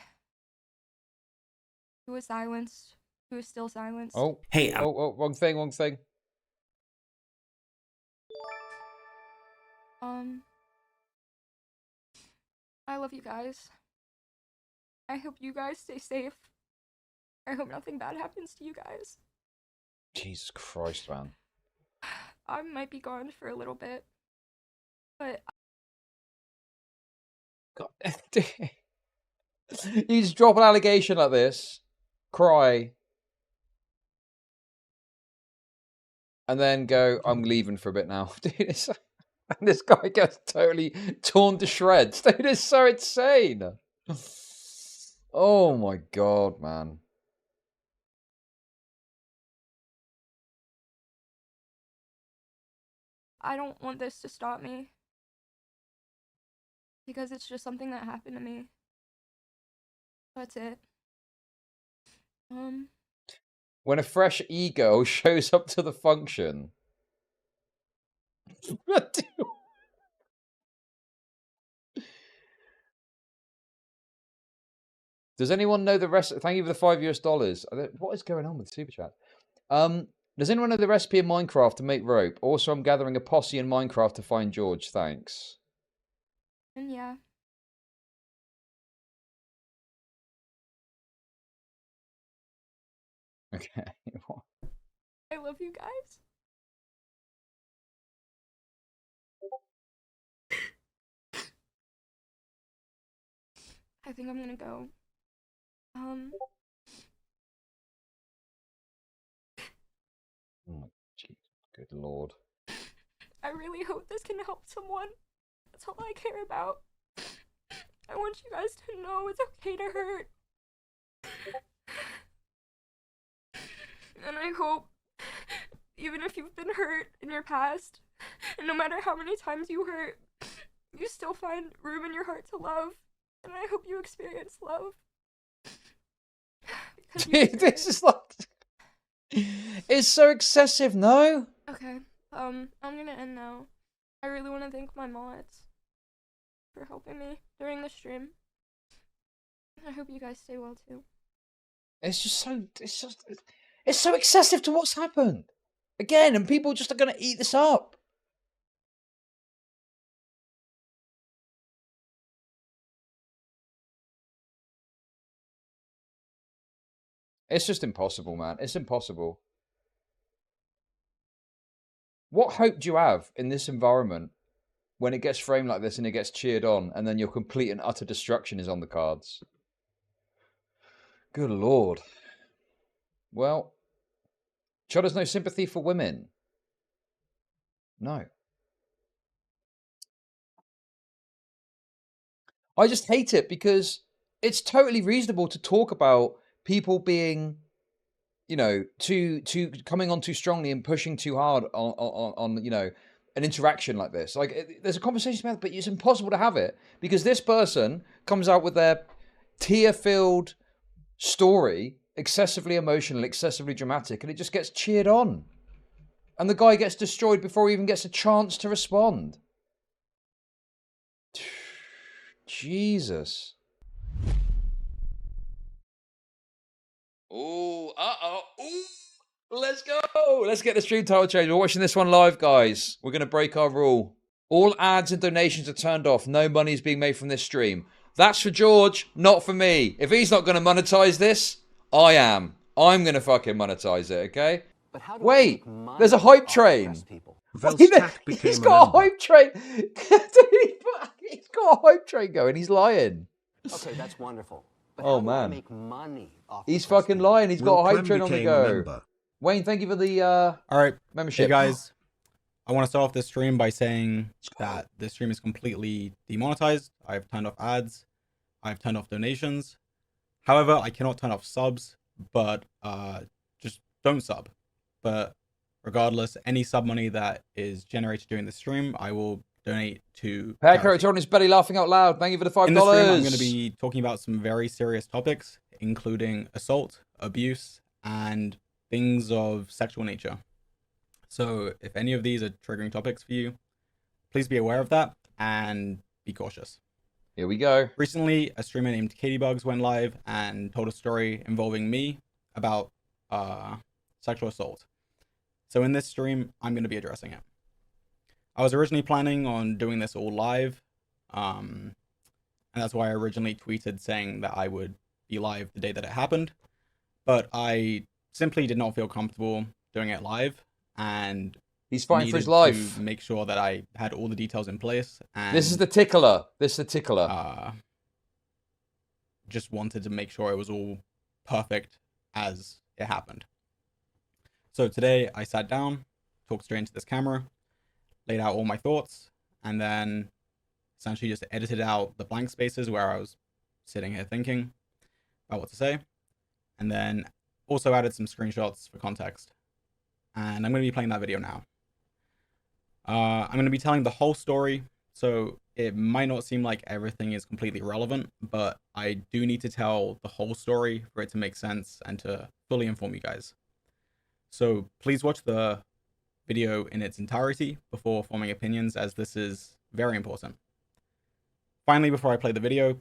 who was silenced, who is still silenced. Oh, Hey, oh, wrong thing, wrong thing. I love you guys. I hope you guys stay safe. I hope nothing bad happens to you guys. Jesus Christ, man. I might be gone for a little bit, but God. You just drop an allegation like this, cry, and then go, I'm leaving for a bit now. Dude, and this guy gets totally torn to shreds. Dude, it's so insane. Oh my God, man. I don't want this to stop me. Because it's just something that happened to me. That's it. When a fresh ego shows up to the function. Does anyone know the rest? Thank you for the $5 US. What is going on with Super Chat? Does anyone know the recipe in Minecraft to make rope? Also, I'm gathering a posse in Minecraft to find George. Thanks. And yeah. Okay. I love you guys. I think I'm gonna go. Oh, geez. Good Lord. I really hope this can help someone. That's all I care about. I want you guys to know it's okay to hurt. And I hope, even if you've been hurt in your past, and no matter how many times you hurt, you still find room in your heart to love. And I hope you experience love. This is like... It's so excessive, no? Okay, I'm gonna end now. I really want to thank my mods for helping me during the stream. I hope you guys stay well too. It's so excessive to what's happened. Again, and people just are going to eat this up. It's just impossible, man. It's impossible. What hope do you have in this environment when it gets framed like this and it gets cheered on and then your complete and utter destruction is on the cards? Good Lord. Well, Chud has no sympathy for women. No. I just hate it because it's totally reasonable to talk about people being, you know, too coming on too strongly and pushing too hard on you know, an interaction like this. Like, there's a conversation about it, but it's impossible to have it because this person comes out with their tear-filled story, excessively emotional, excessively dramatic, and it just gets cheered on. And the guy gets destroyed before he even gets a chance to respond. Jesus. Oh, ooh, let's go. Let's get the stream title changed. We're watching this one live, guys. We're going to break our rule. All ads and donations are turned off. No money is being made from this stream. That's for George, not for me. If he's not going to monetize this, I am. I'm going to fucking monetize it, okay? But how do Wait, there's a hype train. He's got a hype train. He's got a hype train going. He's lying. Okay, that's wonderful. But Oh how do I man, make money off he's depressed fucking people? lying. He's got a hype train on the go. Wayne, thank you for the All right, membership. hey guys. I want to start off this stream by saying that this stream is completely demonetized. I've turned off ads. I've turned off donations. However, I cannot turn off subs, but just don't sub. But regardless, any sub money that is generated during the stream, I will donate to Pear charity. on his belly laughing out loud. Thank you for the $5. In this stream, I'm going to be talking about some very serious topics, including assault, abuse, and things of sexual nature. So if any of these are triggering topics for you, please be aware of that and be cautious. Here we go. Recently, a streamer named Katiebugs went live and told a story involving me about sexual assault. So in this stream, I'm going to be addressing it. I was originally planning on doing this all live, and that's why I originally tweeted saying that I would be live the day that it happened, but I simply did not feel comfortable doing it live, and he's fighting for his needed life to make sure that I had all the details in place. And this is the tickler. This is the tickler. Just wanted to make sure it was all perfect as it happened. So today I sat down, talked straight into this camera, laid out all my thoughts, and then essentially just edited out the blank spaces where I was sitting here thinking about what to say, and then also added some screenshots for context. And I'm going to be playing that video now. I'm going to be telling the whole story, so it might not seem like everything is completely relevant, but I do need to tell the whole story for it to make sense and to fully inform you guys. So please watch the video in its entirety before forming opinions, as this is very important. Finally, before I play the video,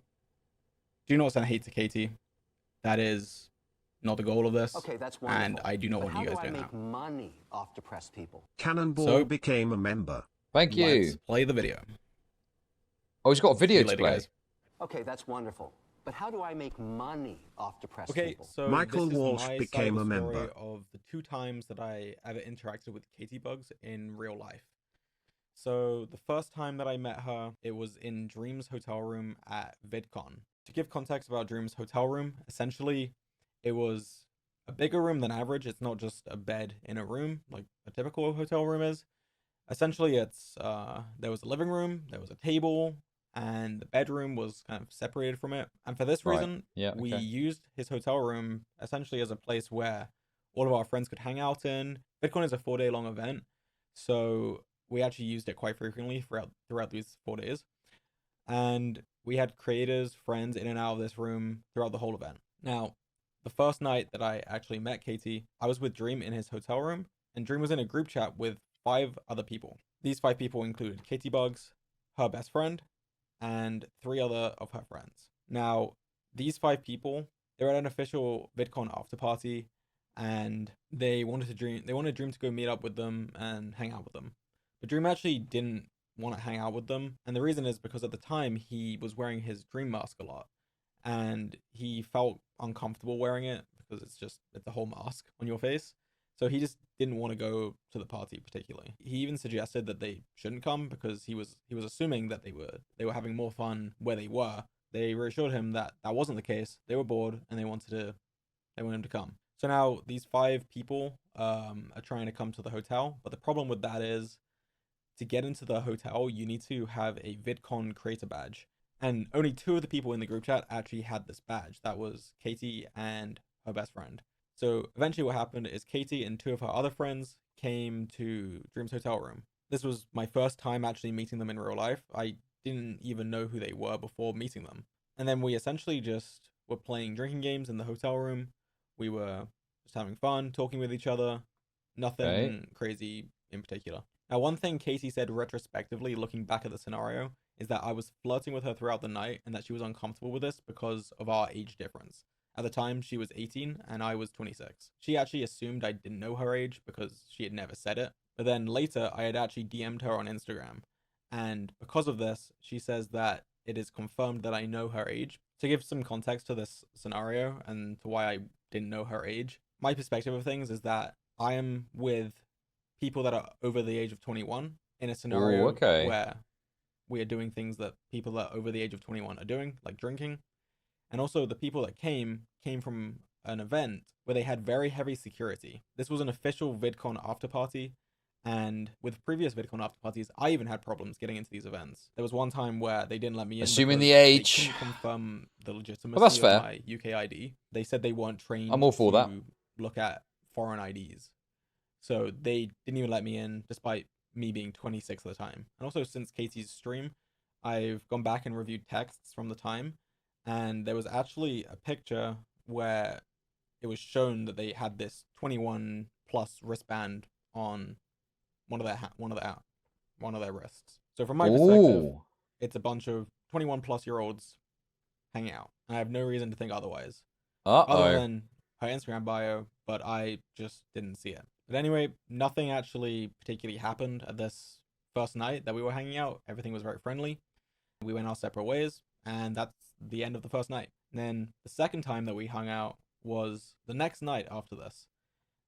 do not send hate to Katie. That is not the goal of this. Okay, that's wonderful. And I do not want you guys doing that. How do I make money off depressed people? Cannonball became a member. Thank you. Let's play the video. Oh, he's got a video to later, play. guys. Okay, that's wonderful. But how do I make money off depressed Okay, people? so Michael this is Walsh my became side of the a story member. of the 2 times that I ever interacted with Katiebugs in real life. So the first time that I met her, it was in Dream's hotel room at VidCon. To give context about Dream's hotel room, essentially it was a bigger room than average. It's not just a bed in a room like a typical hotel room is. Essentially it's there was a living room, there was a table, and the bedroom was kind of separated from it. And for this reason, we used his hotel room essentially as a place where all of our friends could hang out in. VidCon is a 4-day long event, so we actually used it quite frequently throughout these 4 days. And we had creators, friends in and out of this room throughout the whole event. Now, the first night that I actually met Katie, I was with Dream in his hotel room, and Dream was in a group chat with 5 other people. These 5 people included Katiebugs, her best friend, and 3 other of her friends. Now, these 5 people, they were at an official VidCon after party, and they wanted Dream to go meet up with them and hang out with them. But Dream actually didn't want to hang out with them, and the reason is because at the time he was wearing his Dream mask a lot, and he felt uncomfortable wearing it because it's a whole mask on your face. So he just didn't want to go to the party particularly. He even suggested that they shouldn't come because he was assuming that they were having more fun where they were. They reassured him that that wasn't the case. They were bored and they wanted him to come. So now these 5 people are trying to come to the hotel, but the problem with that is to get into the hotel, you need to have a VidCon creator badge. And only 2 of the people in the group chat actually had this badge. That was Katie and her best friend. So eventually what happened is Katie and 2 of her other friends came to Dream's hotel room. This was my first time actually meeting them in real life. I didn't even know who they were before meeting them. And then we essentially just were playing drinking games in the hotel room. We were just having fun, talking with each other. Nothing crazy in particular. Now, one thing Katie said retrospectively, looking back at the scenario, is that I was flirting with her throughout the night and that she was uncomfortable with this because of our age difference. At the time, she was 18 and I was 26. She actually assumed I didn't know her age because she had never said it. But then later, I had actually DM'd her on Instagram. And because of this, she says that it is confirmed that I know her age. To give some context to this scenario and to why I didn't know her age, my perspective of things is that I am with people that are over the age of 21 in a scenario where we are doing things that people that are over the age of 21 are doing, like drinking. And also the people that came from an event where they had very heavy security. This was an official VidCon after party, And with previous VidCon after parties, I even had problems getting into these events. There was one time where they didn't let me in. Assuming the because age. They couldn't confirm the legitimacy that's of fair. my UK ID. They said they weren't trained I'm all for to that. look at foreign IDs. So they didn't even let me in, despite me being 26 at the time. And also, since Katie's stream, I've gone back and reviewed texts from the time, and there was actually a picture where it was shown that they had this 21 plus wristband on one of their wrists. So from my perspective, Ooh. it's a bunch of 21 plus year olds hanging out. I have no reason to think otherwise, Uh-oh. other than her Instagram bio, but I just didn't see it. But anyway, nothing actually particularly happened at this first night that we were hanging out. Everything was very friendly. We went our separate ways, and that's the end of the first night. And then the second time that we hung out was the next night after this.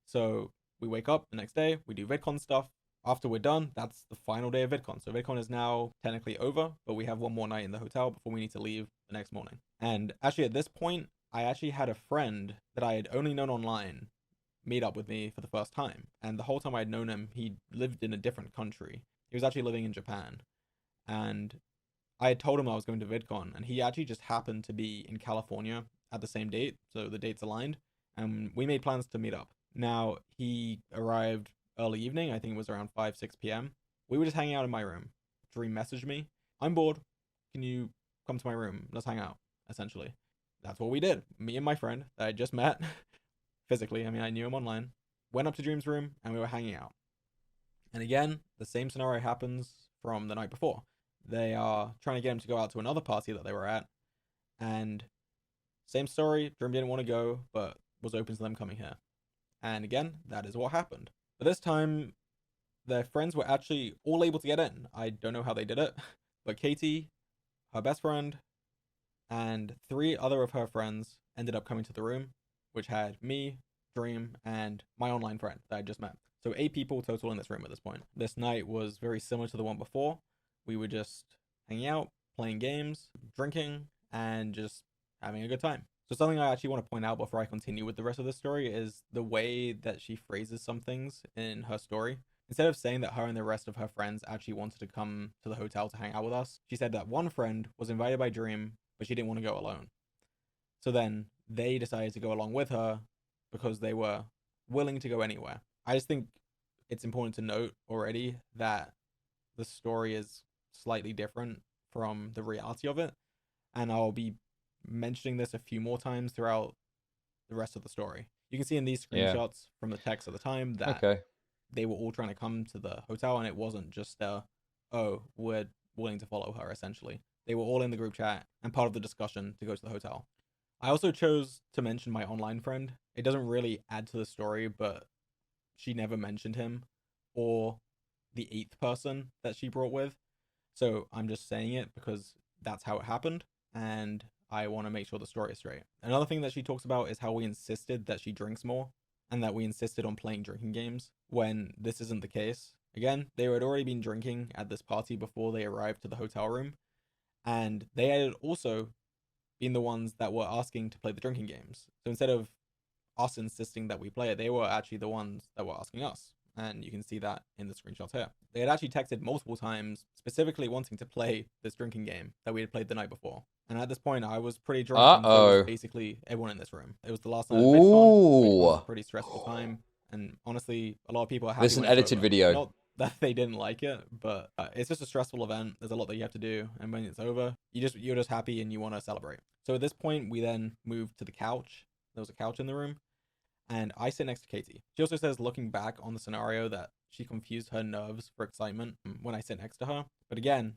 So we wake up the next day, we do VidCon stuff. After we're done, that's the final day of VidCon. So VidCon is now technically over, but we have one more night in the hotel before we need to leave the next morning. And actually at this point, I actually had a friend that I had only known online meet up with me for the first time. And the whole time I'd known him, he lived in a different country. He was actually living in Japan. And I had told him I was going to VidCon, and he actually just happened to be in California at the same date, so the dates aligned, and we made plans to meet up. Now, he arrived early evening, I think it was around 5, 6 p.m. We were just hanging out in my room. Dream messaged me, "I'm bored, can you come to my room, let's hang out," essentially. That's what we did. Me and my friend that I just met, physically, I mean, I knew him online, went up to Dream's room, and we were hanging out. And again, the same scenario happens from the night before. They are trying to get him to go out to another party that they were at, and same story, Dream didn't want to go, but was open to them coming here. And again, that is what happened. But this time, their friends were actually all able to get in. I don't know how they did it, but Katie, her best friend, and 3 other of her friends ended up coming to the room, which had me, Dream, and my online friend that I just met. So 8 people total in this room at this point. This night was very similar to the one before. We were just hanging out, playing games, drinking, and just having a good time. So something I actually want to point out before I continue with the rest of the story is the way that she phrases some things in her story. Instead of saying that her and the rest of her friends actually wanted to come to the hotel to hang out with us, she said that one friend was invited by Dream, but she didn't want to go alone. So then they decided to go along with her because they were willing to go anywhere. I just think it's important to note already that the story is slightly different from the reality of it, and I'll be mentioning this a few more times throughout the rest of the story. You can see in these screenshots from the text at the time that they were all trying to come to the hotel, and it wasn't just oh, we're willing to follow her, essentially. They were all in the group chat and part of the discussion to go to the hotel. I also chose to mention my online friend. It doesn't really add to the story, but she never mentioned him or the 8th person that she brought with. So I'm just saying it because that's how it happened, and I want to make sure the story is straight. Another thing that she talks about is how we insisted that she drinks more, and that we insisted on playing drinking games, when this isn't the case. Again, they had already been drinking at this party before they arrived to the hotel room, and they had also been the ones that were asking to play the drinking games. So instead of us insisting that we play it, they were actually the ones that were asking us. And you can see that in the screenshots here. They had actually texted multiple times, specifically wanting to play this drinking game that we had played the night before. And at this point, I was pretty drunk, and so was basically everyone in this room. It was the last night of VidCon, which was a pretty stressful time. And honestly, a lot of people are happy. This is an edited video. Not that they didn't like it, but it's just a stressful event. There's a lot that you have to do, and when it's over, you're just happy and you want to celebrate. So at this point, we then moved to the couch. There was a couch in the room, and I sit next to Katie. She also says, looking back on the scenario, that she confused her nerves for excitement when I sit next to her. But again,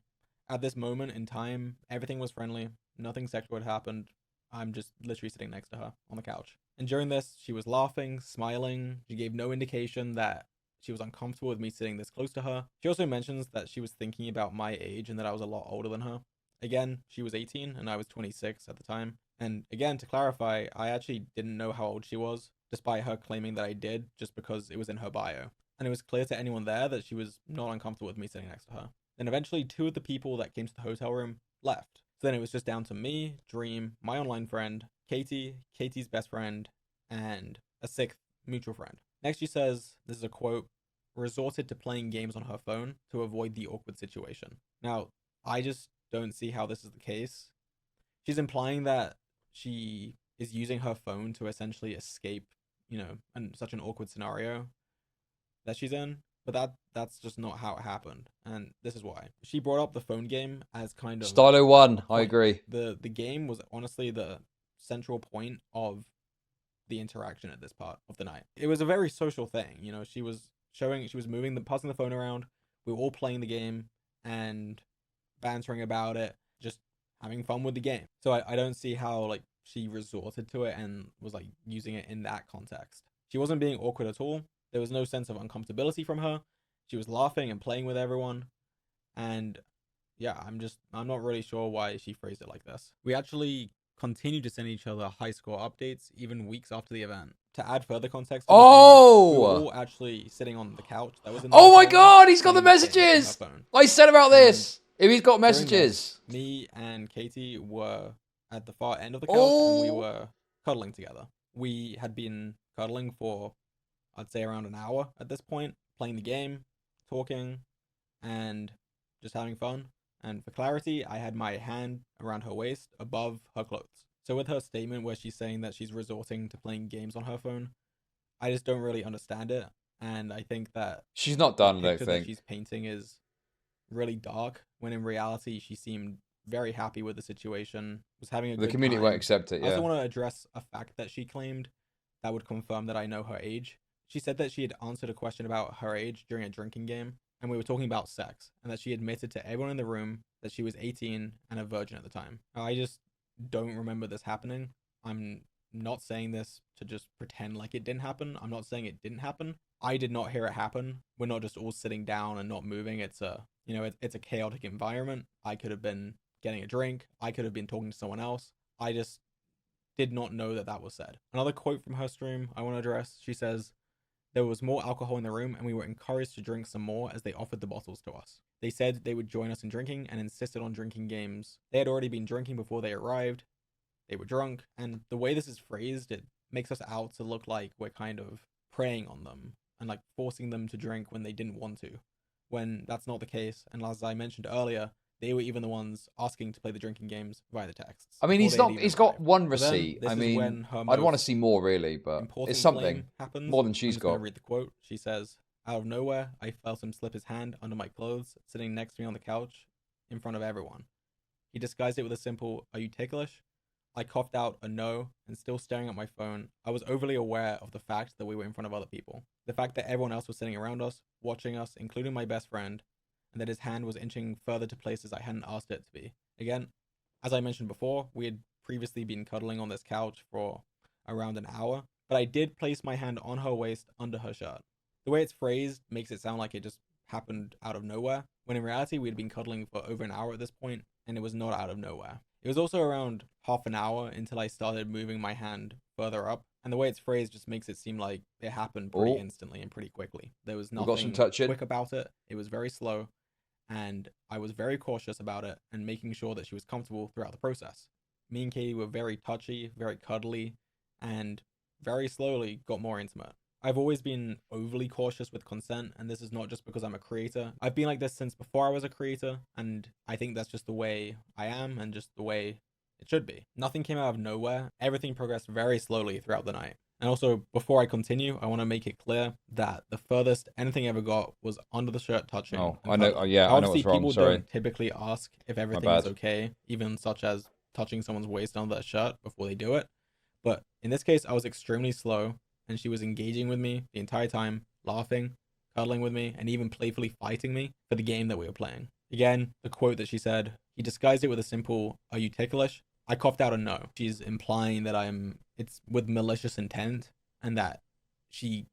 at this moment in time, everything was friendly. Nothing sexual had happened. I'm just literally sitting next to her on the couch. And during this, she was laughing, smiling. She gave no indication that she was uncomfortable with me sitting this close to her. She also mentions that she was thinking about my age and that I was a lot older than her. Again, she was 18 and I was 26 at the time. And again, to clarify, I actually didn't know how old she was, despite her claiming that I did, just because it was in her bio. And it was clear to anyone there that she was not uncomfortable with me sitting next to her. Then eventually 2 of the people that came to the hotel room left. So then it was just down to me, Dream, my online friend, Katie, Katie's best friend, and a 6th mutual friend. Next she says, this is a quote, resorted to playing games on her phone to avoid the awkward situation. Now, I just don't see how this is the case. She's implying that she is using her phone to essentially escape, such an awkward scenario that she's in. But that's just not how it happened, and this is why. She brought up the phone game as kind of Stylo 1, I point. agree. The game was honestly the central point of the interaction at this part of the night. It was a very social thing, she was passing the phone around. We were all playing the game and bantering about it, just having fun with the game. So I don't see how she resorted to it and was using it in that context. She wasn't being awkward at all. There was no sense of uncomfortability from her. She was laughing and playing with everyone. And yeah, I'm not really sure why she phrased it like this. We actually continued to send each other high score updates even weeks after the event. To add further context, we were all actually sitting on the couch. That was in oh my god, he's got the messages! I said about this! If he's got messages. Me and Katie were at the far end of the couch and we were cuddling together. We had been cuddling for, I'd say, around an hour at this point, playing the game, talking, and just having fun. And for clarity, I had my hand around her waist above her clothes. So with her statement where she's saying that she's resorting to playing games on her phone, I just don't really understand it. And I think that she's not done, the I picture don't think. that she's painting is really dark, when in reality she seemed very happy with the situation, was having a good time. The community won't accept it, yeah. I also want to address a fact that she claimed that would confirm that I know her age. She said that she had answered a question about her age during a drinking game, and we were talking about sex, and that she admitted to everyone in the room that she was 18 and a virgin at the time. I just don't remember this happening. I'm not saying this to just pretend like it didn't happen. I'm not saying it didn't happen. I did not hear it happen. We're not just all sitting down and not moving. It's a chaotic environment. I could have been getting a drink. I could have been talking to someone else. I just did not know that was said. Another quote from her stream I want to address. She says, "There was more alcohol in the room and we were encouraged to drink some more as they offered the bottles to us. They said they would join us in drinking and insisted on drinking games. They had already been drinking before they arrived. They were drunk." And the way this is phrased, it makes us out to look like we're kind of preying on them and forcing them to drink when they didn't want to, when that's not the case. And as I mentioned earlier, they were even the ones asking to play the drinking games via the texts. I mean, he's got one receipt. I mean, I'd want to see more, really, but it's something more than she's got. Read the quote. She says, "Out of nowhere, I felt him slip his hand under my clothes, sitting next to me on the couch in front of everyone. He disguised it with a simple, 'Are you ticklish?' I coughed out a no, and still staring at my phone, I was overly aware of the fact that we were in front of other people. The fact that everyone else was sitting around us, watching us, including my best friend, and that his hand was inching further to places I hadn't asked it to be. Again, as I mentioned before, we had previously been cuddling on this couch for around an hour, but I did place my hand on her waist under her shirt. The way it's phrased makes it sound like it just happened out of nowhere, when in reality we had been cuddling for over an hour at this point, and it was not out of nowhere. It was also around half an hour until I started moving my hand further up, and the way it's phrased just makes it seem like it happened pretty instantly and pretty quickly. There was nothing quick about it. It was very slow, and I was very cautious about it and making sure that she was comfortable throughout the process. Me and Katie were very touchy, very cuddly, and very slowly got more intimate. I've always been overly cautious with consent, and this is not just because I'm a creator. I've been like this since before I was a creator, and I think that's just the way I am and just the way it should be. Nothing came out of nowhere. Everything progressed very slowly throughout the night. And also, before I continue, I want to make it clear that the furthest anything ever got was under the shirt touching. Oh, I know. Yeah, I know what's wrong. People Sorry. don't typically ask if everything is okay, even such as touching someone's waist under their shirt before they do it. But in this case, I was extremely slow, and she was engaging with me the entire time, laughing, cuddling with me, and even playfully fighting me for the game that we were playing. Again, the quote that she said, he disguised it with a simple, "Are you ticklish?" I coughed out a no. She's implying that it's with malicious intent, and that she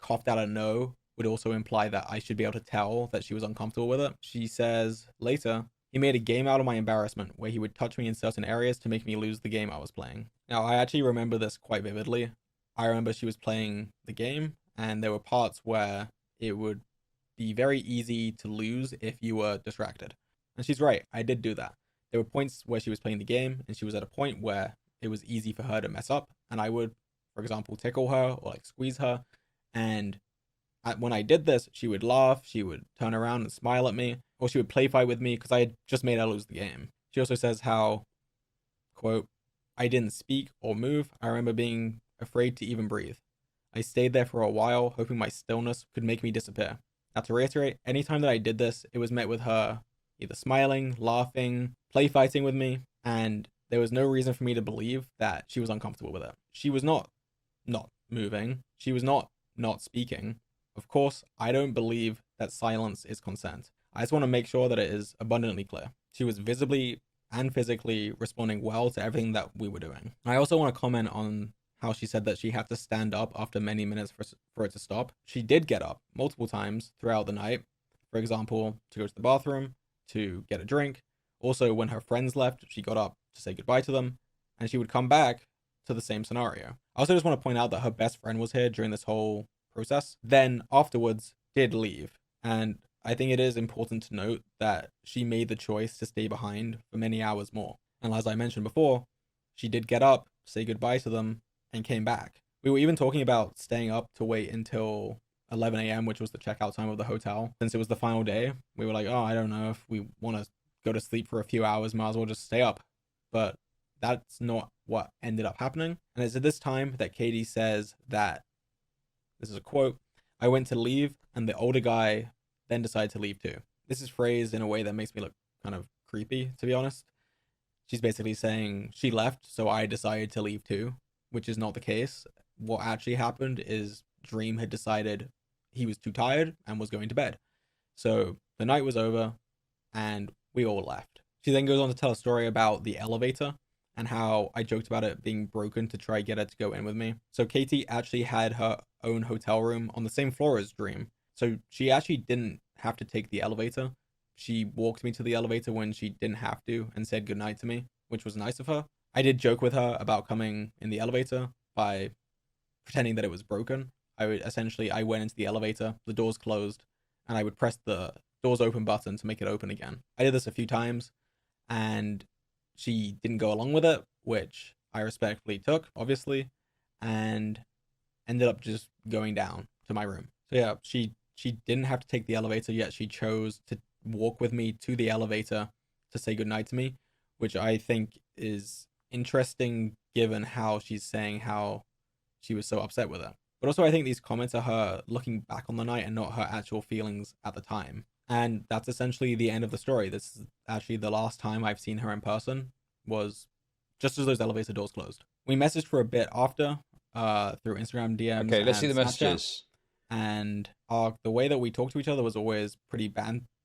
coughed out a no would also imply that I should be able to tell that she was uncomfortable with it. She says, later, he made a game out of my embarrassment where he would touch me in certain areas to make me lose the game I was playing. Now, I actually remember this quite vividly. I remember she was playing the game, and there were parts where it would be very easy to lose if you were distracted. And she's right, I did do that. There were points where she was playing the game, and she was at a point where it was easy for her to mess up, and I would, for example, tickle her or squeeze her, and when I did this, she would laugh, she would turn around and smile at me, or she would play fight with me because I had just made her lose the game. She also says how, quote, I didn't speak or move. I remember being afraid to even breathe. I stayed there for a while, hoping my stillness could make me disappear. Now, to reiterate, anytime that I did this, it was met with her either smiling, laughing, play fighting with me, and there was no reason for me to believe that she was uncomfortable with it. She was not moving. She was not speaking. Of course, I don't believe that silence is consent. I just want to make sure that it is abundantly clear. She was visibly and physically responding well to everything that we were doing. I also want to comment on how she said that she had to stand up after many minutes for it to stop. She did get up multiple times throughout the night. For example, to go to the bathroom, to get a drink. Also, when her friends left, she got up to say goodbye to them, and she would come back to the same scenario. I also just want to point out that her best friend was here during this whole process, then afterwards did leave. And I think it is important to note that she made the choice to stay behind for many hours more. And as I mentioned before, she did get up, say goodbye to them, and came back. We were even talking about staying up to wait until 11 a.m., which was the checkout time of the hotel. Since it was the final day, we were like, oh, I don't know if we want to go to sleep for a few hours, might as well just stay up. But that's not what ended up happening. And it's at this time that Katie says that, this is a quote, I went to leave and the older guy then decided to leave too. This is phrased in a way that makes me look kind of creepy, to be honest. She's basically saying she left, so I decided to leave too, which is not the case. What actually happened is Dream had decided he was too tired and was going to bed. So the night was over and we all left. She then goes on to tell a story about the elevator and how I joked about it being broken to try get her to go in with me. So Katie actually had her own hotel room on the same floor as Dream. So she actually didn't have to take the elevator. She walked me to the elevator when she didn't have to and said goodnight to me, which was nice of her. I did joke with her about coming in the elevator by pretending that it was broken. I went into the elevator, the doors closed, and I would press the doors open button to make it open again. I did this a few times, and she didn't go along with it, which I respectfully took, obviously, and ended up just going down to my room. So yeah, she didn't have to take the elevator, yet she chose to walk with me to the elevator to say goodnight to me, which I think is interesting given how she's saying how she was so upset with it. But also I think these comments are her looking back on the night and not her actual feelings at the time. And that's essentially the end of the story. This is actually the last time I've seen her in person, was just as those elevator doors closed. We messaged for a bit after, through Instagram DMs. Okay, let's see the Snapchat. messages. And the way that we talked to each other was always pretty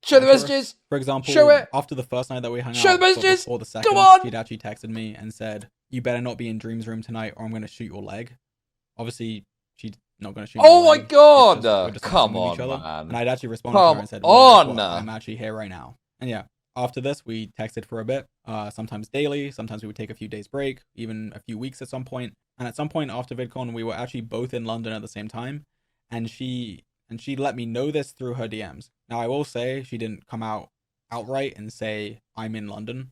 Show the banterous. messages. For example, Show it. after the first night that we hung Show out, the messages. before the second, Come on. she'd actually texted me and said, "You better not be in Dream's room tonight, or I'm going to shoot your leg." Obviously, she's not going to shoot. Oh my my leg. God! We're just Come messaging with each on, other. man. And I'd actually responded to Come her and said, on. "Well, guess what? I'm actually here right now." And yeah, after this, we texted for a bit. Sometimes daily. Sometimes we would take a few days break, even a few weeks at some point. And at some point after VidCon, we were actually both in London at the same time, and she let me know this through her DMs. Now, I will say she didn't come out outright and say, I'm in London,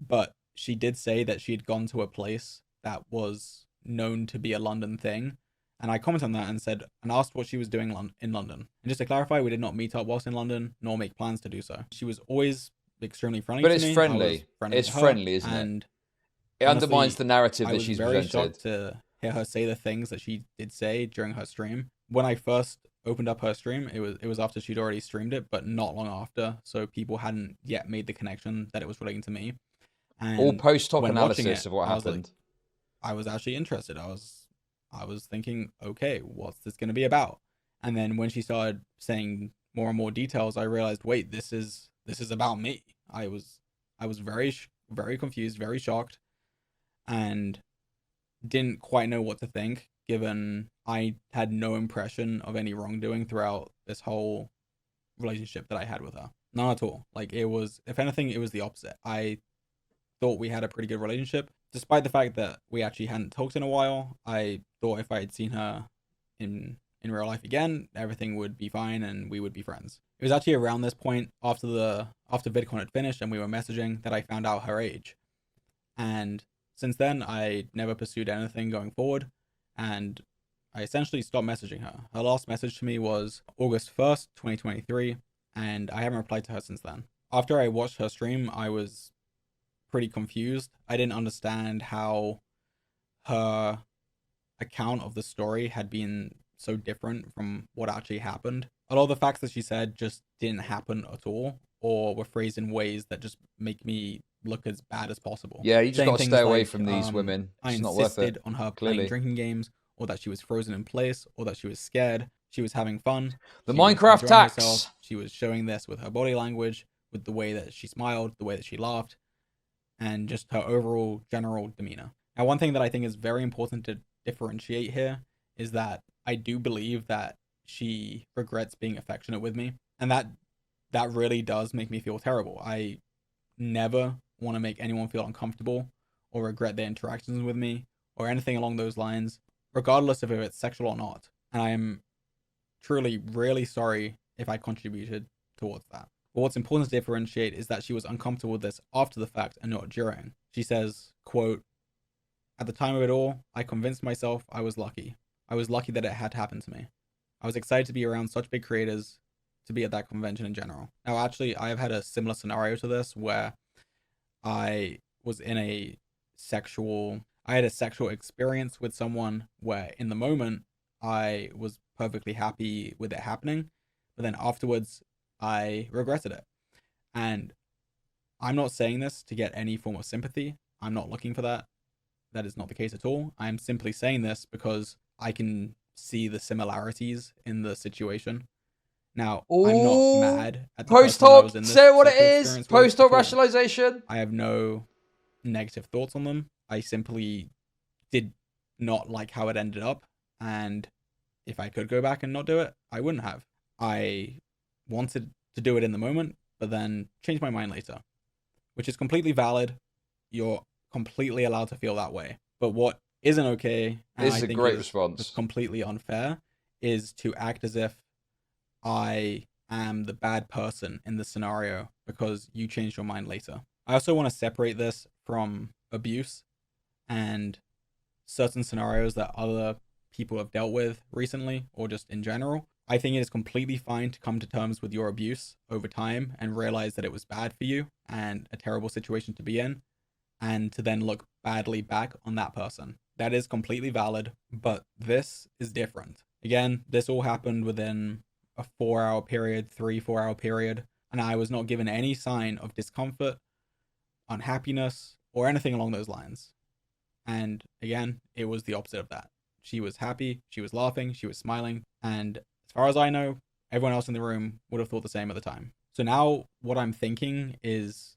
but she did say that she had gone to a place that was known to be a London thing. And I commented on that and said, and asked what she was doing in London. And just to clarify, we did not meet up whilst in London, nor make plans to do so. She was always extremely friendly But to it's me. friendly. It's Friendly, isn't it? And it honestly, undermines the narrative I that was she's very presented. shocked to hear her say the things that she did say during her stream. When I first opened up her stream, it was after she'd already streamed it, but not long after, so people hadn't yet made the connection that it was relating to me. And All post-hoc when watching analysis it, of what I was like- happened. I was actually interested. I was thinking, okay, what's this going to be about? And then when she started saying more and more details, I realized, wait, this is about me. I was very confused, very shocked, and didn't quite know what to think, given I had no impression of any wrongdoing throughout this whole relationship that I had with her. None at all. Like, it was, if anything, it was the opposite. I thought we had a pretty good relationship. Despite the fact that we actually hadn't talked in a while, I thought if I had seen her in real life again, everything would be fine and we would be friends. It was actually around this point, after VidCon had finished and we were messaging, that I found out her age. And since then, I never pursued anything going forward. And I essentially stopped messaging her. Her last message to me was August 1st, 2023, and I haven't replied to her since then. After I watched her stream, I was pretty confused. I didn't understand how her account of the story had been so different from what actually happened. A lot of the facts that she said just didn't happen at all, or were phrased in ways that just make me look as bad as possible. Yeah, you just Saying got to things stay away like, from these women. I It's not worth insisted it. on her Clearly. playing drinking games, or that she was frozen in place, or that she was scared. She was having fun. The She was Minecraft enjoying tax. herself. She was showing this with her body language, with the way that she smiled, the way that she laughed, and just her overall general demeanor. Now, one thing that I think is very important to differentiate here is that I do believe that she regrets being affectionate with me, and that really does make me feel terrible. I never want to make anyone feel uncomfortable or regret their interactions with me or anything along those lines, regardless of if it's sexual or not. And I am truly really sorry if I contributed towards that. But what's important to differentiate is that she was uncomfortable with this after the fact and not during. She says, quote, "At the time of it all, I convinced myself I was lucky. I was lucky that it had happened to me. I was excited to be around such big creators, to be at that convention in general." Now, actually, I have had a similar scenario to this where I was in I had a sexual experience with someone where in the moment I was perfectly happy with it happening, but then afterwards I regretted it. And I'm not saying this to get any form of sympathy. I'm not looking for that. That is not the case at all. I'm simply saying this because I can see the similarities in the situation. Now, I'm not mad at the person that I was Post-hoc, in this say what it sexual is. experience with Post-hoc before. rationalization. I have no negative thoughts on them. I simply did not like how it ended up, and if I could go back and not do it, I wouldn't have. I wanted to do it in the moment, but then changed my mind later, which is completely valid. You're completely allowed to feel that way. But what isn't okay, and This I is a think great is response. just completely unfair, is to act as if I am the bad person in the scenario because you changed your mind later. I also want to separate this from abuse and certain scenarios that other people have dealt with recently or just in general. I think it is completely fine to come to terms with your abuse over time and realize that it was bad for you and a terrible situation to be in, and to then look badly back on that person. That is completely valid, but this is different. Again, this all happened within a 4-hour period, 3-4 hour period, and I was not given any sign of discomfort, unhappiness, or anything along those lines. And again, it was the opposite of that. She was happy, she was laughing, she was smiling, and as far as I know, everyone else in the room would have thought the same at the time. So now what I'm thinking is,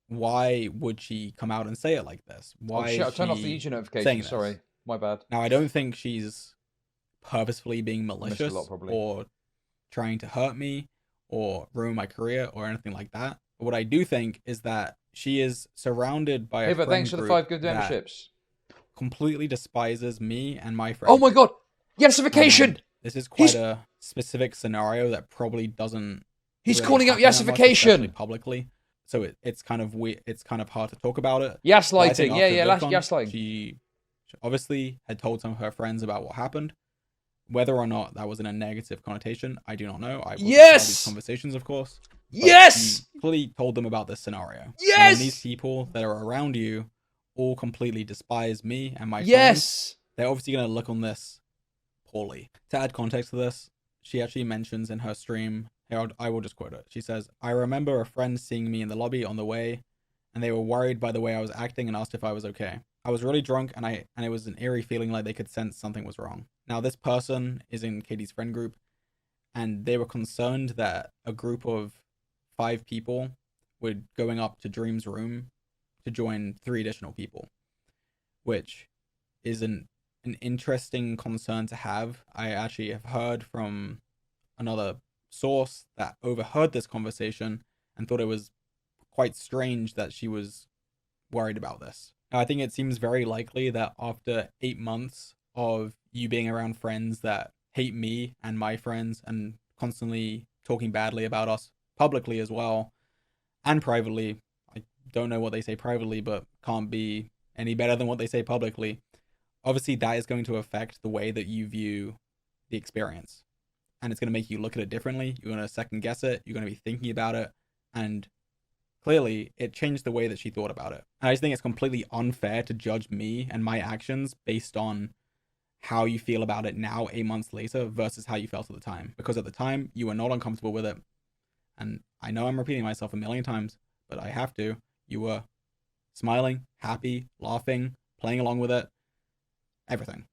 why would she come out and say it like this? Why Oh shit, I is turned off the she YouTube notification. saying this? Sorry, my bad. Now, I don't think she's purposefully being Missed a malicious lot, probably. or trying to hurt me or ruin my career or anything like that. But what I do think is that she is surrounded by a Hey, but friend thanks for the group 5 good that memberships. completely despises me and my friends. Oh my god, yesification! This is quite He's- a specific scenario that probably doesn't. He's really calling out happen that much, yesification! especially publicly. So it's kind of weird. It's kind of hard to talk about it. But I Gaslighting, think yeah, after yeah, VidCon, gaslighting. She obviously had told some of her friends about what happened. Whether or not that was in a negative connotation, I do not know. I wasn't part of Yes! these conversations, of course. But Yes! She clearly told them about this scenario. And Yes! when these people that are around you all completely despise me and my friends, Yes! they're obviously going to look on this poorly. To add context to this, she actually mentions in her stream, here, I will just quote it. She says, "I remember a friend seeing me in the lobby on the way, and they were worried by the way I was acting and asked if I was okay. I was really drunk, and it was an eerie feeling like they could sense something was wrong." Now, this person is in Katie's friend group, and they were concerned that a group of 5 people were going up to Dream's room to join 3 additional people, which is an interesting concern to have. I actually have heard from another source that overheard this conversation and thought it was quite strange that she was worried about this. Now, I think it seems very likely that after 8 months of you being around friends that hate me and my friends and constantly talking badly about us publicly as well and privately, I don't know what they say privately, but can't be any better than what they say publicly. obviously that is going to affect the way that you view the experience. And it's going to make you look at it differently. You're going to second guess it. You're going to be thinking about it. And clearly, it changed the way that she thought about it. And I just think it's completely unfair to judge me and my actions based on how you feel about it now, 8 months later, versus how you felt at the time. Because at the time, you were not uncomfortable with it. And I know I'm repeating myself a million times, but I have to. You were smiling, happy, laughing, playing along with it, everything.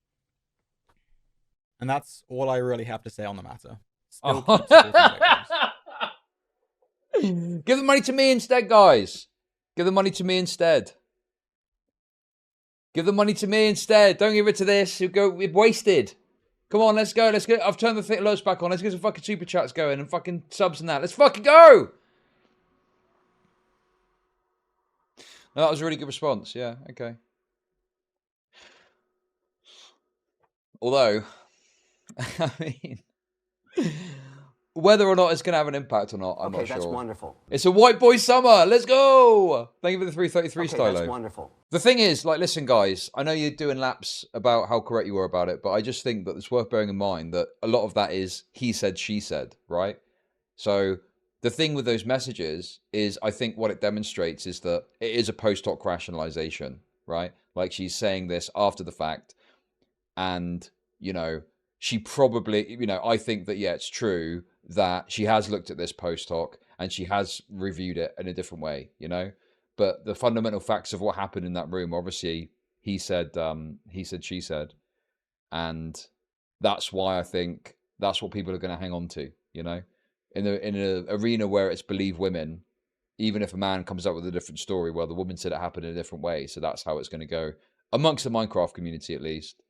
And that's all I really have to say on the matter. Still keep supporting victims. Give the money to me instead, guys. Give the money to me instead. Give the money to me instead. Don't give it to this. You go wasted. Come on, let's go. Let's go. I've turned the thick loads back on. Let's get some fucking super chats going and fucking subs and that. Let's fucking go. No, that was a really good response. Yeah, okay. Although, I mean, whether or not it's going to have an impact or not, I'm not sure. Okay, that's wonderful. It's a white boy summer. Let's go. Thank you for the 333 Okay, stylo. that's wonderful. The thing is, like, listen, guys, I know you're doing laps about how correct you were about it, but I just think that it's worth bearing in mind that a lot of that is he said, she said, right? So the thing with those messages is, I think what it demonstrates is that it is a post hoc rationalization, right? Like, she's saying this after the fact, and, you know, she probably, you know, I think that, yeah, it's true that she has looked at this post hoc and she has reviewed it in a different way, you know? But the fundamental facts of what happened in that room, obviously, he said, she said. And that's why I think that's what people are going to hang on to, you know? In an arena where it's believe women, even if a man comes up with a different story, well, the woman said it happened in a different way. So that's how it's going to go amongst the Minecraft community, at least.